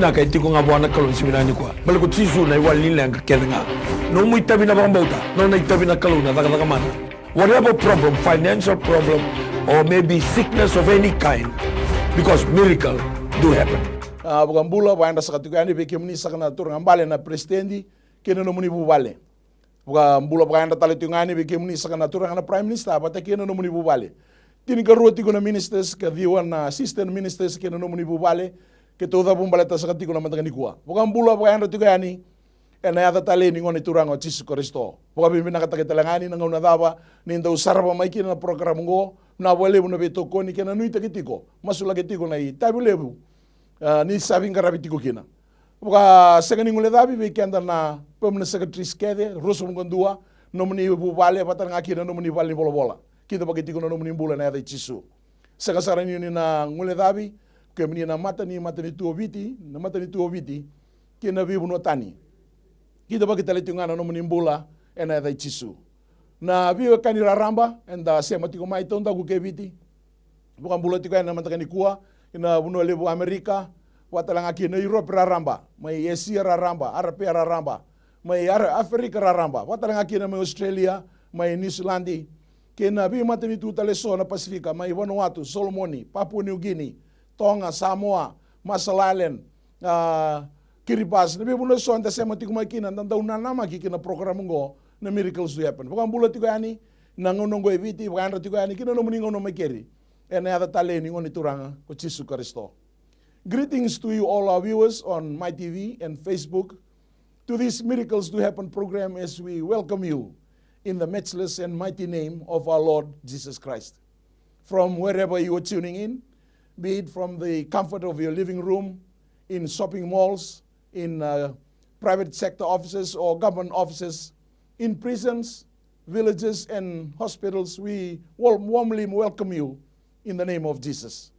Na kay tiko nga buwan kalon si binani ko. Balik ko tisu na iwal nila ang kakenga. No mo itabi na bang bauta. No na itabi na kalon na taka man. Whatever problem, financial problem or maybe sickness of any kind, because miracle do happen. Bukan bula wanda sa katukani be kemni sa kana tur ngambale na presidenti kena no muni bubale. Bukan bula wanda tali tungani be kemni sa kana tur ngana prime minister bata kena no muni bubale. Tini garuti ko na ministers ka diwan na assistant ministers kena no muni bubale ke toda bumbaleta sa katiko na matangani kuwa. Bukan bula wanda tukani ena yata tali ni ngoni turang o Jesus Kristo. Bukan bimbina kata ketelangani na ngona daba ni nda usarba mai kena na program ngo na wale na beto koni kena nuita ketiko. Masula ketiko na i tabu lebu. Ni sabing karabitiko kina. Buka sekani ngule dabi be kenda na permanent secretary skede roso ngondua nomini bubale patar ngakina nomini bali bola. Kita bakitiko na nomini bula na yata chisu. Saka sarani ni na ngule dabi kemni na mata ni tuobiti na mata ni tuobiti kina bibu no tani. Kita bakita letungana nomini bula ena yata chisu. Na biwa kani raramba enda sema tiko mai tonda ku kebiti. Bukan bula tiko ena mantakani kuwa ina buno lebu Amerika watalanga kina Europe raramba mai Asia raramba Arabe raramba mai Afrika raramba watalanga kina mai Australia mai New Zealand kina bi matani tu taleso na Pasifika mai Vanuatu Solomoni Papua New Guinea Tonga Samoa Marshall Island Kiribati nabi buno so anta sema tiko mai kina tanda unana kina program ngo na miracles do happen bukan bula tiko ani nangonongo eviti bukan tiko ani kina no muningo no makeri ena yata tale ni ngoni turanga ko Jesus Kristo. Greetings to you all our viewers on My TV and Facebook to this Miracles Do Happen program as we welcome you in the matchless and mighty name of our Lord Jesus Christ. From wherever you are tuning in, be it from the comfort of your living room, in shopping malls, in private sector offices or government offices, in prisons, villages and hospitals, we warmly welcome you in the name of Jesus.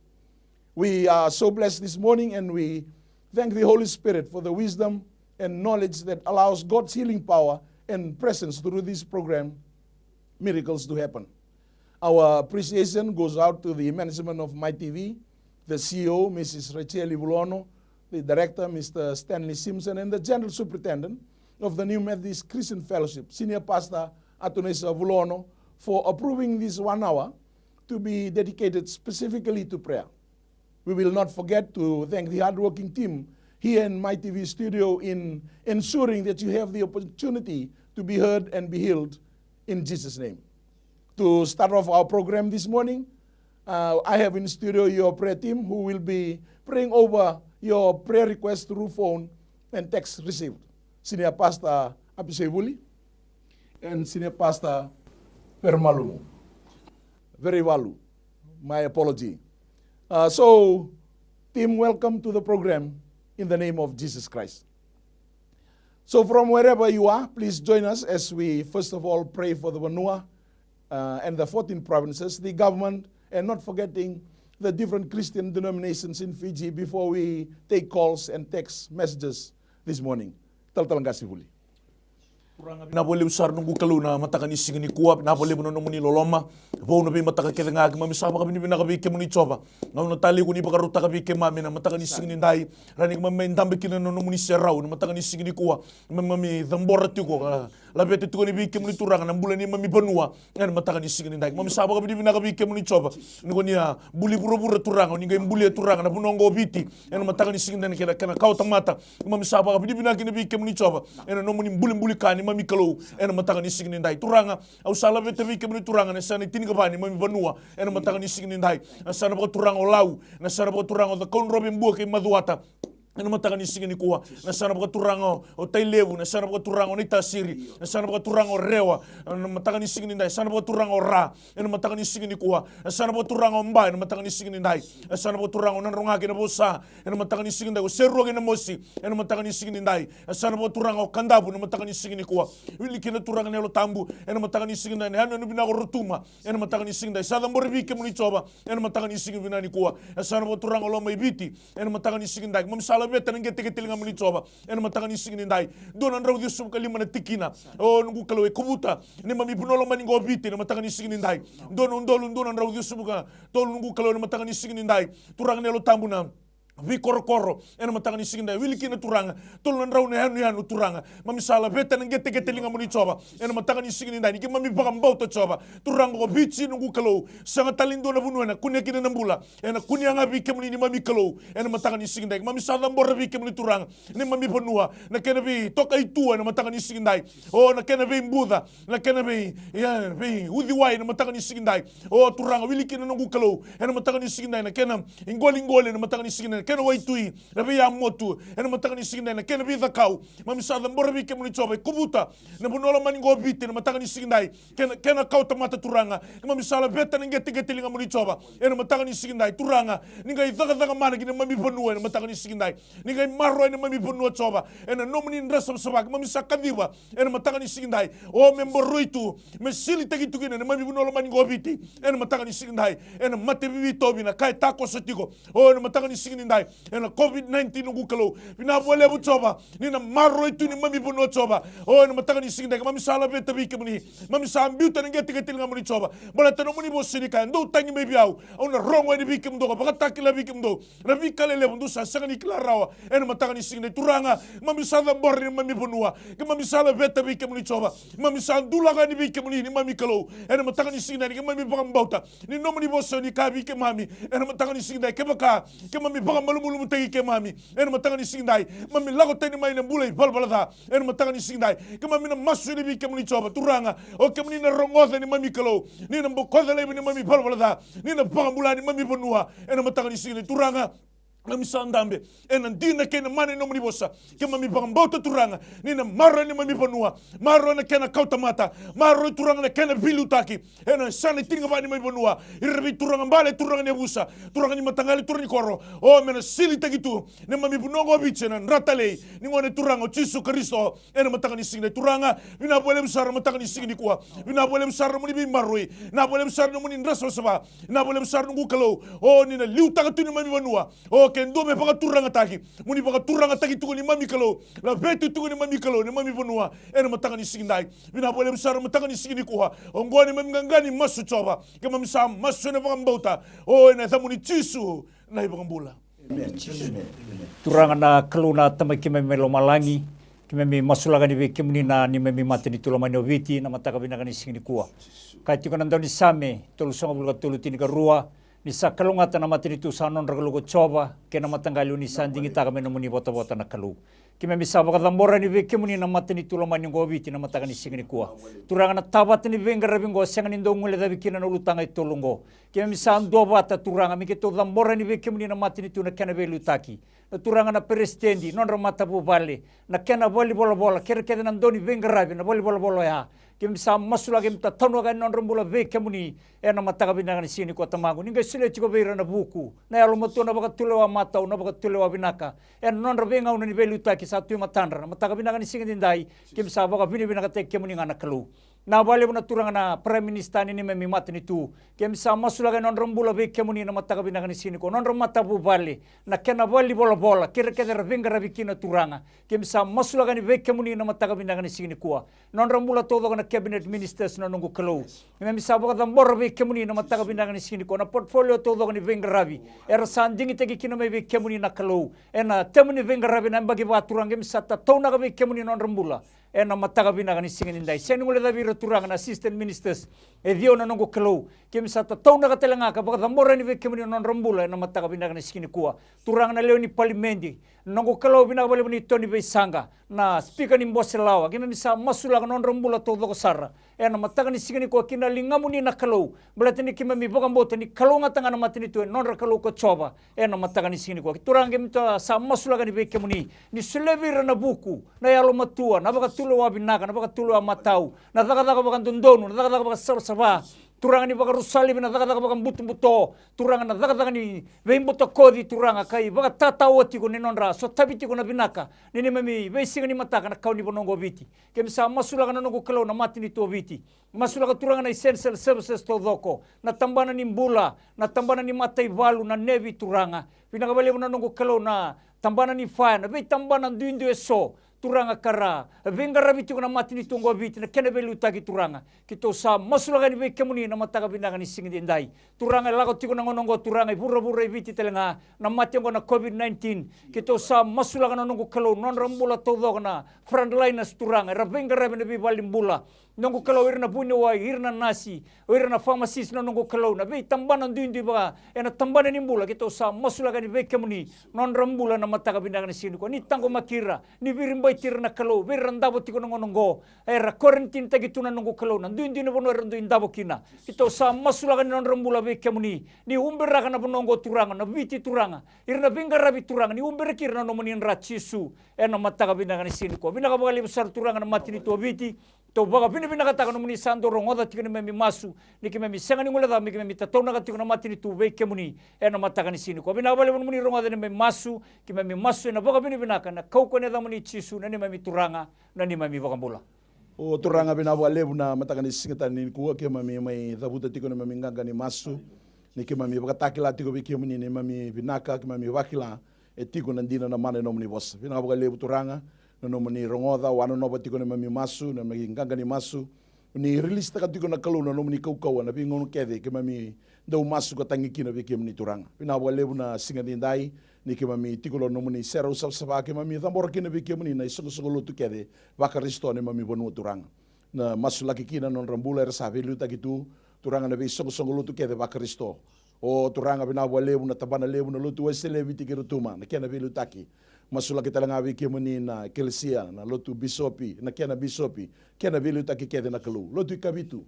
We are so blessed this morning and we thank the Holy Spirit for the wisdom and knowledge that allows God's healing power and presence through this program, Miracles to Happen. Our appreciation goes out to the management of My TV, the CEO, Mrs. Rachel Bulono, the director, Mr. Stanley Simpson, and the general superintendent of the New Methodist Christian Fellowship, Senior Pastor Atunesa Bulono, for approving this 1 hour to be dedicated specifically to prayer. We will not forget to thank the hardworking team here in My TV studio in ensuring that you have the opportunity to be heard and be healed in Jesus' name. To start off our program this morning, I have in studio your prayer team who will be praying over your prayer request through phone and text received. Senior Pastor Apisevuli and Senior Pastor Permalumu. Very well. My apology. So, team, welcome to the program in the name of Jesus Christ. So from wherever you are, please join us as we first of all pray for the Vanua and the 14 provinces, the government, and not forgetting the different Christian denominations in Fiji before we take calls and text messages this morning. Tal-talang kasih. Napoli usar nunggu kaluna mataka ni singini kuap napoli mono muni loloma bo no bi mataka kedenga ke mami saba kabini bina kabi ke muni choba ngam no tali kuni bakaruta kabi ke mami na mataka ni singini ndai rani mami ndambe kina no muni serau no mataka ni singini kuwa mami dhambora tiko la bete tiko ni bi ke muni turanga na mbula ni mami banua ngani mataka ni singini ndai mami saba kabini bina kabi ke muni choba ngo ni buli buru turanga ni ngai mbuli turanga na bunongo biti eno mataka ni singini ndai kana kau tamata mami saba kabini bina kini bi ke muni choba eno no muni mbuli kani mami kalau ena matanga ni singini ndai turanga au sala bete vi kemni turanga na sana tini kabani mami banua ena matanga ni singini ndai na sana ba turanga o lau na sana ba turanga the kon robin buo ke maduata ena matanga ni singini kuwa na sana ba turanga o tailevu na sana ba turanga ni tasiri na sana ba turanga o rewa na matanga ni singini ndai sana ba turanga o ra ena matanga ni singini kuwa na sana ba turanga o mba ena matanga ni singini ndai na sana ba turanga na ronga ke na bosa ena matanga ni singini ndai o serro ke na mosi ena matanga ni singini ndai na sana ba turanga o kandabu na matanga ni singini kuwa wili kina turanga nelo tambu ena matanga ni singini ndai hanu bina ko rutuma ena matanga ni singini ndai sada mbori ke muni choba ena matanga ni singini bina ni kuwa na sana ba turanga lo mai biti ena matanga ni singini ndai mam sala beta nge teke nga muni choba ena matanga ni singini ndai dona ndrau di sum kalima na tikina o ngu kalo e kubuta ni mami punolo mani ngo biti na matanga ni singini ndai dona ndolo ndona ndrau di sum ka tolu ngu kalo na matanga ni singini ndai turanga nelo tambu na vi koro ena matanga ni singinda wili kina turanga tolo ndrau ne hanu turanga mami sala beta na gete linga muni choba ena matanga ni singinda ni mami bagambau to choba turanga ko bichi nungu kalo sanga talindo na bunuana kunya kina nambula ena kunya nga bi kemuni ni mami kalo ena matanga ni singinda mami sala mbora bi kemuni turanga ni mami bonua na kena bi toka itu ena matanga ni singinda o na kena bi mbuda na kena bi ya bi udi wai na matanga ni singinda o turanga wili kina nungu kalo ena matanga ni singinda na kena ingoli na matanga ni singinda kena waitui na via motu ena matanga ni singinda na kena via kau mami sada mbora vi kemuni choba kubuta na bunola mani ngo biti na matanga ni singinda kena kau tamata turanga mami sala beta na ngeti linga muni choba ena matanga ni singinda turanga ninga idaga mana kina mami bonua ena matanga ni singinda ninga marro ena mami bonua choba ena nomuni ndresa sabak mami sakadiwa ena matanga ni singinda o memboroitu mesili tagitu kina na mami bunola mani ngo biti ena matanga ni singinda ena mate bibi tobi na kai tako sotiko o ena matanga ni singinda ena COVID-19 nungu kalo bina bole bu choba nina marro itu ni mami bono choba o ena matanga ni singinda mami sala beta bi kemuni mami sam biuta ngeti ngamuni choba bola tano muni bo sirika ndo tangi me biau ona rongo ni bi kemdo ko bakataki la bi kemdo na bi kalele bundu sa sanga ni klarawa ena matanga ni singinda turanga mami sala borri mami bonua ke mami sala beta bi kemuni choba mami sandula ga ni bi kemuni ni mami kalo ena matanga ni singinda ni mami bagambauta ni nomuni bo soni ka bi ke mami ena matanga ni singinda ke baka ke mami bagambalumulu tagi ke mami ena matanga ni singinda mami lago tani mai na bulai balbalada ena matanga ni singinda ke mami na masu ni bi kemuni choba turanga o ke mami na rongoza ni mami kalo ni na bokoza le ni mami balbalada ni na bagambula ni mami bonua ena matanga ni singinda turanga mami sandambe ena dina kena mane no mnibosa ke mami bagambauta turanga ni na marra ni mami bonua marro na kena kauta mata marro turanga na kena bilutaki ena sane tinga bani mami bonua irbi turanga mbale turanga ne busa turanga ni matangali turani koro o mena sili tagitu ne mami bunongo biche na ratale ni ngone turanga Yesu Kristo ena matanga ni singne turanga bina bolem sar matanga ni singni kwa bina bolem sar muni bi marroi na bolem sar muni ndraso saba na bolem sar ngu kalo o ni na liuta tu ni mami bonua o kendo me paga turanga taki muni paga turanga taki tu ni mami kalo la betu tu ni mami kalo ni mami bonua ena matanga ni singnai bina bolem sar matanga ni singni kwa ongoni mami ngangani masu choba ke mami sam masu ne bagambauta o ena thamuni Yesu na ibagambula turanga na kaluna tama kime melo malangi kime mi masulaga ni kemuni na ni me mate ni tulama no viti na mataka binaka ni singni kuwa kai tiko na ndoni same tolu songa bulga tolu tini ka rua ni sakalunga tana mate ni tu sanon ragalu ko choba ke na matangalu ni sandingi taka me no muni bota bota na kalu kime mi sabaka dambora ni kemuni na mate ni tulama ni ngo viti na mataka ni singni kuwa turanga na tabat ni venga bingo senga ni ndongule da bikina no lutanga itolungo kime mi sando bata turanga mi ke to dambora ni kemuni na mate ni tu na kana velu taki na turanga na presidendi non ramata bu vale na kena voli bola kere kede na ndoni venga rabi na voli bola ya kim sa masula kim ta tanu ga non rambula ve kemuni e na mataka binaka ni sini ko tamagu ninga sile chiko beira na buku na yalo moto na baka tulewa mata na baka tulewa binaka e non rabenga una ni velu taki sa tu matandra na mataka binaka ni singi dindai kim sa baka binaka te kemuni ngana kalu na bale na turanga na prime minister ni me mate ni tu kem sa masula ga non rambula ve kemuni na mataka binaka ni sini ko non ramata bu vale na kena voli bola kere kede ravenga rabikina turanga kem sa masula ga ni ve kemuni na mataka binaka ni sini ko non rambula todo na cabinet ministers na nungu kalo me misabo ka dambor ve kemuni na mataka binaka ni sini ko na portfolio todo ni venga rabi era sandingi tegi kino me ve kemuni na kalo ena temuni venga rabi na bagi baturanga misata tona ga ve kemuni non rambula ena mataka binaka ni sini ndai seni ngule da vira turanga na assistant ministers e dio na nungu kalo kem sata tona ka telanga ka baka dambor ni ve kemuni non rambula ena mataka binaka ni sini ko turanga na leo ni parliamendi nungu kalo binaka bale ni Tony Beisanga na speaker ni Mboselawa kem misa masula non rambula todo ko sara ena mataka ni sini ko kina lingamu ni na kalo belatini kima mi boka mbota ni kalo ngatanga na matini tu non kalo ko choba ena mataka ni sini ko turanga mita sa masula ni ve kemuni ni sulevira na buku na yalo matua na baka tulo wa binaka na baka tulo wa matau na daga baka ndondonu na daga baka saba turanga ni baka rusali na daga baka mbuto turanga na daga ni veimbuto kodi turanga kai baka tata oti ko ni nonra so tabiti ko na binaka ni memi veisinga ni mataka na kauni bonongo biti kemisa masula na nongo kalo na matini to biti masula ka turanga na essential services to doko na tambana ni mbula na tambana ni matai valu na nevi turanga pinakabale na nongo kalo na tambana ni fire na ve tambana nduindu eso turanga kara vengara bitu na matini tungo biti na kena belu tagi turanga kito sa masulaga ni be kemuni na mataga binanga ni singin dai turanga lago tiko na ngonongo turanga bura biti telenga na matengo na COVID-19 kito sa masulaga na nongo kalau non rambula todo na frontliners turanga ravengara bene bi balimbula nongo kalau irna bunyo wa irna nasi irna pharmacist na nongo kalau na be tambana duindi ba ena tambana nimbula kito sa masulaga ni be kemuni non rambula na mataga binanga ni singin ko ni tango makira ni birimba tir na kalau beranda boti ko nongo era quarantine tagi tuna nongo kalau na duindi no bono rando indabo kina ito sa masulaga non rambula be kemuni ni umbera kana bonongo turanga na biti turanga irna bengara bi turanga ni umbera kirna no monin rachisu ena mataga binanga ni sini ko binaga bagali besar turanga na matini to biti to baga binaga taka no muni sando rongoda tikene memi masu niki memi senga ni ngula da memi tatona ka tikona matini to be kemuni ena mataga ni sini ko binaga bale muni rongoda ni memi masu ki memi masu ena baga binaka na kau ko ne da muni chisu na ni memi turanga na ni memi bagambula o turanga binabo alebu na mataka ni singata ni kuwa ke mami mai dabuta tikona mami nganga ni masu ni ke mami bakatakila tiko be kemuni ni mami binaka ke mami wakila e tiko na ndina na mana no muni boss binabo alebu turanga no muni rongoda wano no batiko na mami masu na mami nganga ni masu ni release taka tiko na kaluna no muni kau na bingono kede ke mami dau masu ko tangiki na be kemuni turanga binabo alebu na singati ndai ni ke mami tikulo no muni sero saba ke mami tambor kina be ke muni na iso lutu kede wakaristo ne mami bonu turanga na masu laki kina non rambula era savelu takitu turanga na be iso lutu kede wakaristo o turanga bina lebu na tabana lebu na lutu wesele biti ke rutuma na kena belu taki masu laki talanga be ke muni na eklesia na lutu bisopi na kena bisopi kena belu taki kede na kalu lutu kabitu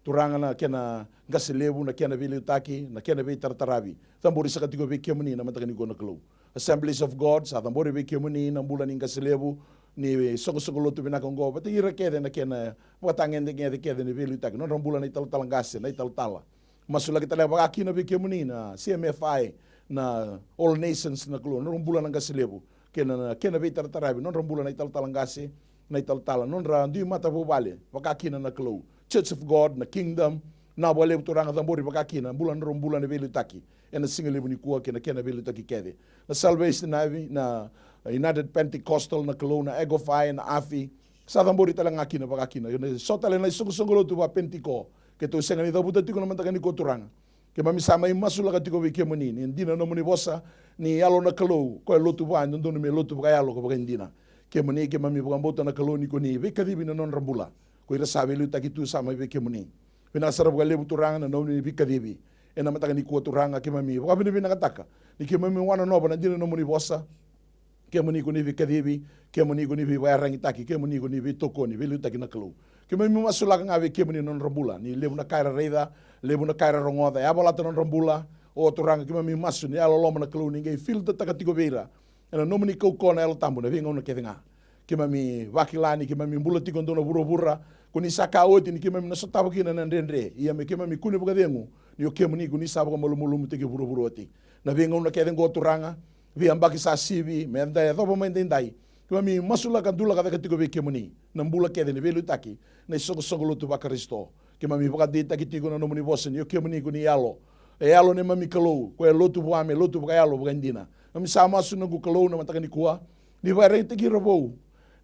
turanga na kena gaselebu na kena belu taki na kena be tartarabi tambori sakatiko be kemuni na mataka ni gona klo Assemblies of God sa tambori be kemuni na bulan ni gaselebu ni soko lotu bina kongo pati ira kede na kena watangen de kede ni belu taki no bulan ital talangase na ital tala masula kita le baki na be kemuni na CMFI na All Nations na klo no bulan nga gaselebu kena be tartarabi no bulan ital talangase na ital tala no randu mata bo vale wakaki na klo Church of God na Kingdom na wale turanga tambori bakaki na bulan rombulan velu taki ena single ni kuwa kena velu taki kede na Salvation Navy na United Pentecostal na Kelowna Egofy na Afi sa tambori talanga kina bakaki na so tale na sungolo tu ba Pentiko ke to senga ni dabuta tiko na mantaka ko turanga ke mami sama masula ka tiko be kemoni ni ndina no muni bosa ni yalo na Kelow ko lotu ba ndo me lotu ba yalo ko ba ndina kemoni ke mami bugambota na Kelow ni ko ni be kadibi na non rambula ko ira sabe lu takitu sama be kemuni pina sarap ga lebu turanga na no ni bikadibi ena mataka ni ko turanga ke mami wa bini bina kataka ni ke mami wana no bana dina no muni bosa ke muni ko ni bikadibi ke muni ko ni bi warangi taki ke muni ko ni bi toko ni belu taki na Kelow ke mami masula nga be kemuni non rambula ni lebu na kaira reida lebu na kaira rongoda ya bola non rambula o turanga ke mami masu ni alo loma na Kelow ni ngai filter takatiko beira ena no muni ko na elo tambo na vinga no kedenga ke mami wakilani ke mami mbula tiko ndona bura kuni saka oti ni ke mami na sotabo kina na ndendre ia me ke mami kune buka dengu ni o kemuni kuni sabo ko mulu teke buru oti na vinga no kedengo turanga vi ambaki sa sivi me ndai do mo ndai ke mami masula ka dula ka tiko be kemuni na mbula kede ni velu taki na soko lutu bakaristo ke mami buka dita ki tiko no muni bosen yo kemuni kuni yalo yalo ne mami Kelow ko lutu buame lutu buka yalo buka ndina mami sama sunu ku Kelow na mataka ni kuwa ni bare teki robo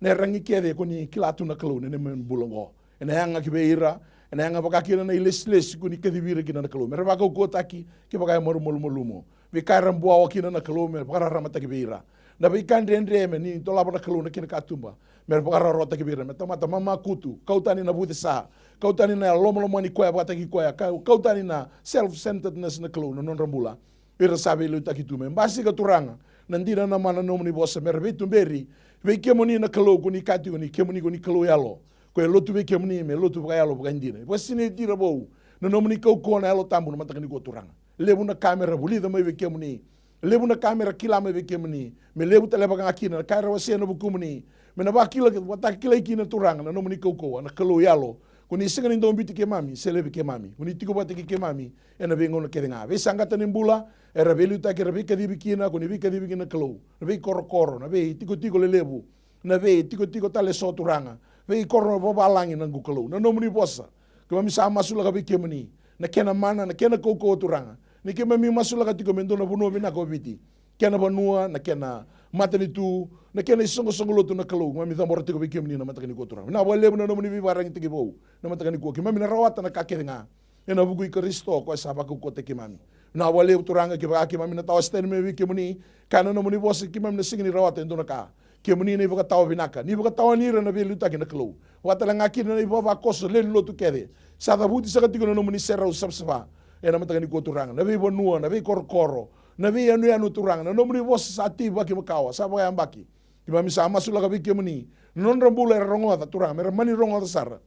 ne rangi kede kuni kilatu na Kelow ne mbulongo ena hanga ki beira ena hanga bakaki na iles kuni kadibira kina na Kelow merba ko taki ki bakay molumo vi karam bua wakina na Kelow mer bakara ramata ki beira na bi kandre me ni tola na Kelow na kina katumba mer bakara rota ki beira mata mama kutu kautani na budisa kautani na lomo ni koya bataki koya kautani na self centeredness na Kelow non rambula ira sabe lu taki tume mbasi ka turanga nandira na mana no ni bosa mer vetumberi ve kemoni na Kelow kuni kati kuni kemoni kuni Kelow yalo ko lotu be kemuni me lotu ba yalo ba ndina wasine tira bo no nomni ko na yalo tambu na mataka ni ko turanga lebu na kamera buli da me be kemuni lebu na kamera kila me be kemuni me lebu tele ba kina kaira wasene bu kumuni me na ba kila wata kila kina turanga na nomni ko na Kelow yalo kuni singa ni ndombi tike mami selebe ke mami kuni tiko ba tike mami ena be ngono kedenga ve sangata ni mbula era belu ta ke rebe kadibi kina kuni be kadibi kina Kelow be korokoro na be tiko le lebu na be tiko tale so turanga ve korno bo balangi na Kelow na nomni bosa ke mami sama masula ka be kemuni na kena mana na kena koko turanga ni ke mami masula ka tiko mendo na buno bina ko biti kena banua na kena matani tu na kena isongo lotu na kalau mami tambora tiko bikim ni na matani ko turang na wale na nomuni bi barang tiki bau na matani ko ki mami na rawata na kakenga ena bugu i Kristo ko saba ko te ki mami na wale turanga ki ba ki mami na tawasten me bikim ni kana nomuni bos ki mami na singini rawata ndo na ka ki muni ni buka tawa binaka ni buka tawa ni na bi luta ki na kalau wata la ngaki na ibo ba koso le lotu kede sa buti sa katiko na nomuni serau sabsaba ena matani ko turanga na bi bonua na bi korkoro na vi anu turang na nomri bos sati baki makawa sa ba ambaki ki mami sa masula ka biki muni non rambula rongo ta turang mer mani rongo ta sar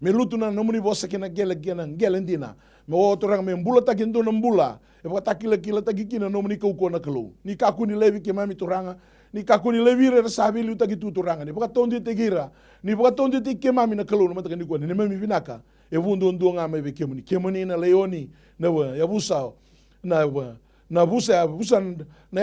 me lutu na nomri bos kena gelendina me o turang me mbula ta kendo na mbula e ba takila kila ta gikina nomri ko na kelo ni kaku ni levi ki mami turanga ni kaku ni levi re sabi lu ta gitu turanga ni ba tondi te gira ni ba tondi te ki mami na kelo na mata ni ko ni mami vinaka e vundo ndo nga me biki muni ki muni na leoni na wa ya busa na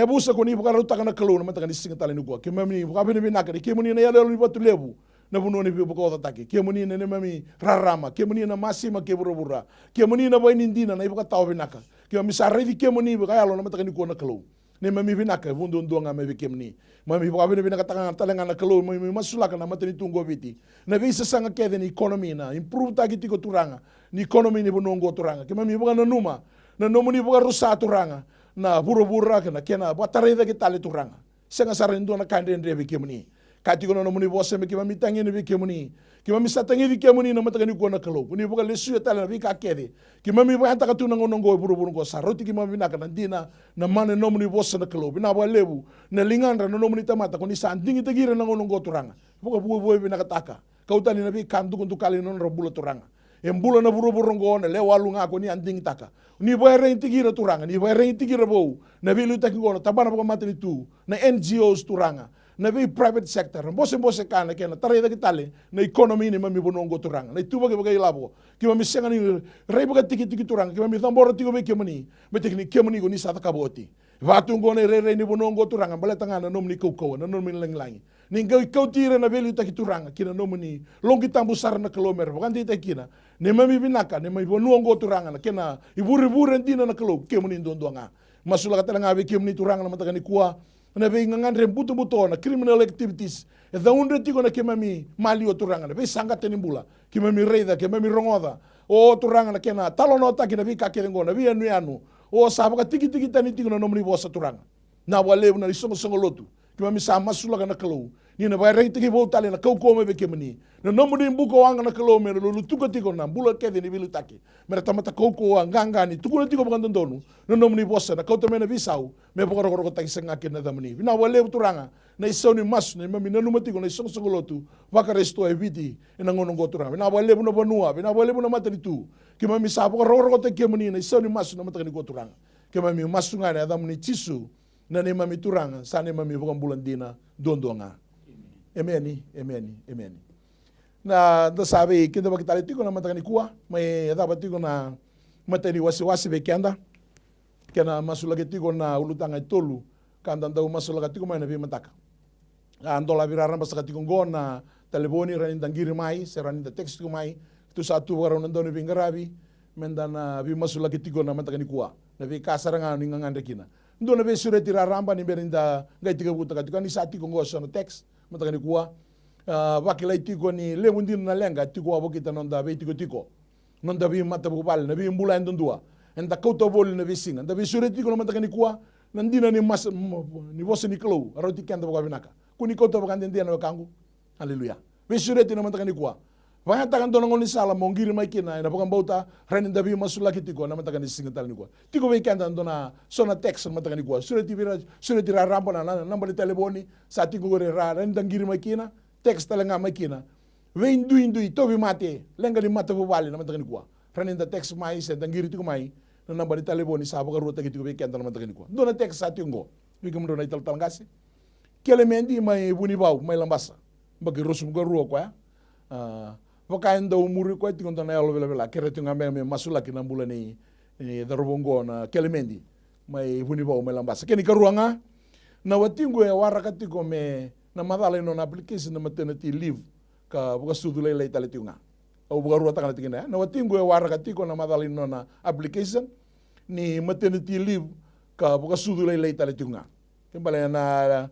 busa ko ni buka ruta kana kalo na mata kan singa tali ni ko ke mami buka bini binaka ke muni na yalo ni batu lebu na buno ni buka ota taki ke muni na mami rarama ke muni na masima ke burubura ke muni na baini ndina na buka taw binaka ke mami sarri ke muni buka yalo na mata kan ko na kalo ne mami binaka vundo ndo nga me ke muni mami buka bini binaka tanga talanga na kalo mami masulaka na mata ni tungo biti na bisa sanga ke ni economy na improve taki tiko turanga ni economy ni bunongo turanga ke mami buka na numa na nomuni buka rusa turanga na buru-buru na kena batarida kita le turanga senga sarendo na kande ndre bikemuni kati kono no muni bose me kima mitangi ne bikemuni kima misatangi bikemuni na matagani ko na kalo ni buka lesu ya tala bika kede kima mi banta ka tuna ngono ngo buru-buru ko saroti kima binaka na dina na mane no muni bose na kalo bina ba lebu na lingandra no muni tamata ko ni sandingi tegira na ngono ngo turanga buka buo binaka taka kautani na bikandu kuntu kali no robulo turanga embula na buru-buru ngo na lewalu nga ko ni anding taka ni bayar tigira turanga ni bayar tigira bau na bi luta ki gono tabana ko matri tu na NGOs turanga na bi private sector bose kana kena tare da kitale na economy ni mami bonongo turanga na tuba ke labo ki mami senga ni rei buka tiki turanga ki mami tambora tigo be kemani be tekni kemani go ni sata kaboti vatu ngone rei ni bonongo turanga bale tangana nomni ko na nomni lenglangi ni kau tira na beli taki turanga kina nomni longi tambu sar na kilometer bukan ti tekina ne mami binaka ne mami bonongo turanga na kena ibure dina na kilo kemani ndondoanga masula katalanga be kemani turanga na matagani kuwa na be ngangan rembuto na criminal activities e da unre tigo na kemami mali o turanga na be sanga tenimbula kemami reida kemami rongoda o turanga na kena talonota kina be kakerengo na be anu o sabaka tiki tani tigo na nomni bosa turanga na wale na songo lotu kemami sa masula kana kilo ni na ba rei tiki voltale na kau kome be kemani na nomni mbuko wanga na kilo me lu tuka tigo na bula kede ni bilu taki mera tamata kau ko nganga ni tukuna tigo bangan donu na nomni bosa na kau tamena bisau me bokoro taki senga kena damani na wale turanga na isoni mas na mami na numatigo na songo lotu waka resto e viti na ngono turanga na wale na banua na wale na matani tu kemami sa bokoro taki kemani na isoni mas na matani ko turanga kemami masunga na damani tisu na ne mami turanga sa ne mami bukan bulan dina dondonga emeni na da sabe kinda bakitali tiko na matani kuwa mai da batiko na matani wasi bekenda kena masula tiko na ulutanga tolu kanda ndau masula tiko mai na bi mataka andola virara masaka tiko ngona telefoni ranin dangiri mai serani da text ko mai tu satu waro nando ni bingarabi mendana bi masula tiko na matani kuwa na bi kasaranga ni ngangande kina ndo na be sure tira ramba ni berinda ngai tiga buta katika ni sati ko ngoso no text mataka ni kuwa wakila tiko ni lewundin na lenga tiko abo kita nonda be tiko nonda bi mata bu bal na bi mbula ndundua enda kauto bol na bi singa nda bi sure tiko mataka ni kuwa nandina ni mas ni bosse ni klo aroti kenda bu binaka kuni kauto bakande ndia na kangu haleluya be sure tiko mataka ni kuwa Vaya takan dono ngoni sala mongiri mai kina ina bukan bauta renin dabi masula kitiko na matakan singa tal ni ko tiko be kanda dona sona text matakan ni ko sure tira rampo na nambali telefoni sa tiko gore ra renin dangiri mai kina text talenga mai kina we indui tobi mate lenga ni mata bali na matakan ni ko renin da text mai se dangiri tiko mai na nambali telefoni sa bukan ruta kitiko be kanda na matakan ni ko dona text sa tingo we kum dona ital talangasi kelemendi mai buni bau mai lambasa bagi rosum go ruo ko ya Vakain da umuri ko ti konta na yalo vela kere tinga me masula ki nambula ni darobongo na kelemendi mai huni ba me lambasa keni karuanga na watingo ya warakati ko me na madala no na application na maternity leave ka buka sudule le tale tinga au buka ruata kana tinga na watingo ya warakati ko na madala no na application ni maternity leave ka buka sudule le tale tinga Kembali na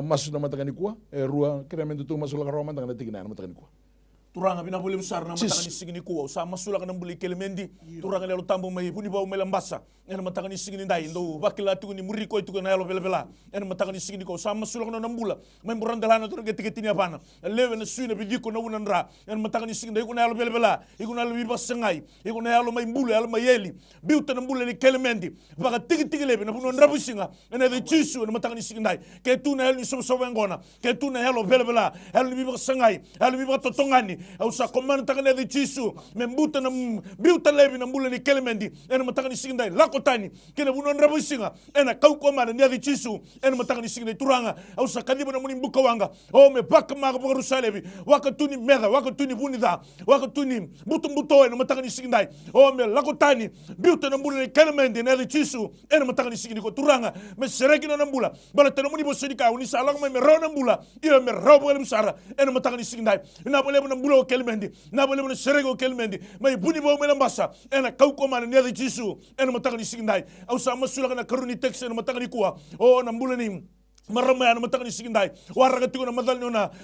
masuk na matakani kuwa rua kira mentutu masuk la roma tangana tigina na matakani kuwa. Turanga bina boleh besar na matakan isigini kuwa sama sulak na beli kelemendi turanga lelo tambo mai puni bau melambasa ena matakan isigini dai ndo bakila tu ni muri ko itu na yalo bela ena matakan isigini ko sama sulak na nambula mai murandalana tur getik ni apana lewe na suina bidiko na unandra ena matakan isigini dai ko na yalo bela iko na lubi basengai iko na yalo mai mbulu yalo mai yeli biuta na mbula ni kelemendi baka tigi lebe na puno ndabusinga ena de chisu na matakan isigini dai ke tu na yalo ni so ngona ke tu na yalo bela yalo lubi basengai yalo lubi batotongani au sa komanda takane de chisu membuta na biuta lebi na mbula ni kelemendi ena matakani singindai lakotani kena bunon rabu singa ena kau komanda ni de chisu ena matakani singindai turanga au sa kadiba na muni mbuka wanga o me baka maga Rusalebi wakatuni meda wakatuni bunida wakatuni buto ena matakani singindai o me lakotani biuta na mbula ni kelemendi na de chisu ena matakani singindai ko turanga me sereki na mbula bala tena muni bosodika unisa alak me rona mbula iyo me robo elem sara ena matakani singindai ina bole na mbula kelmendi na bole na serego kelmendi mai buni bo mela mbasa ena kau ko mana ne jisu ena matakani singindai au sa masula na karuni text ena matakani kuwa o na mbula ni maramaya na matakani singindai waraga tigo na madal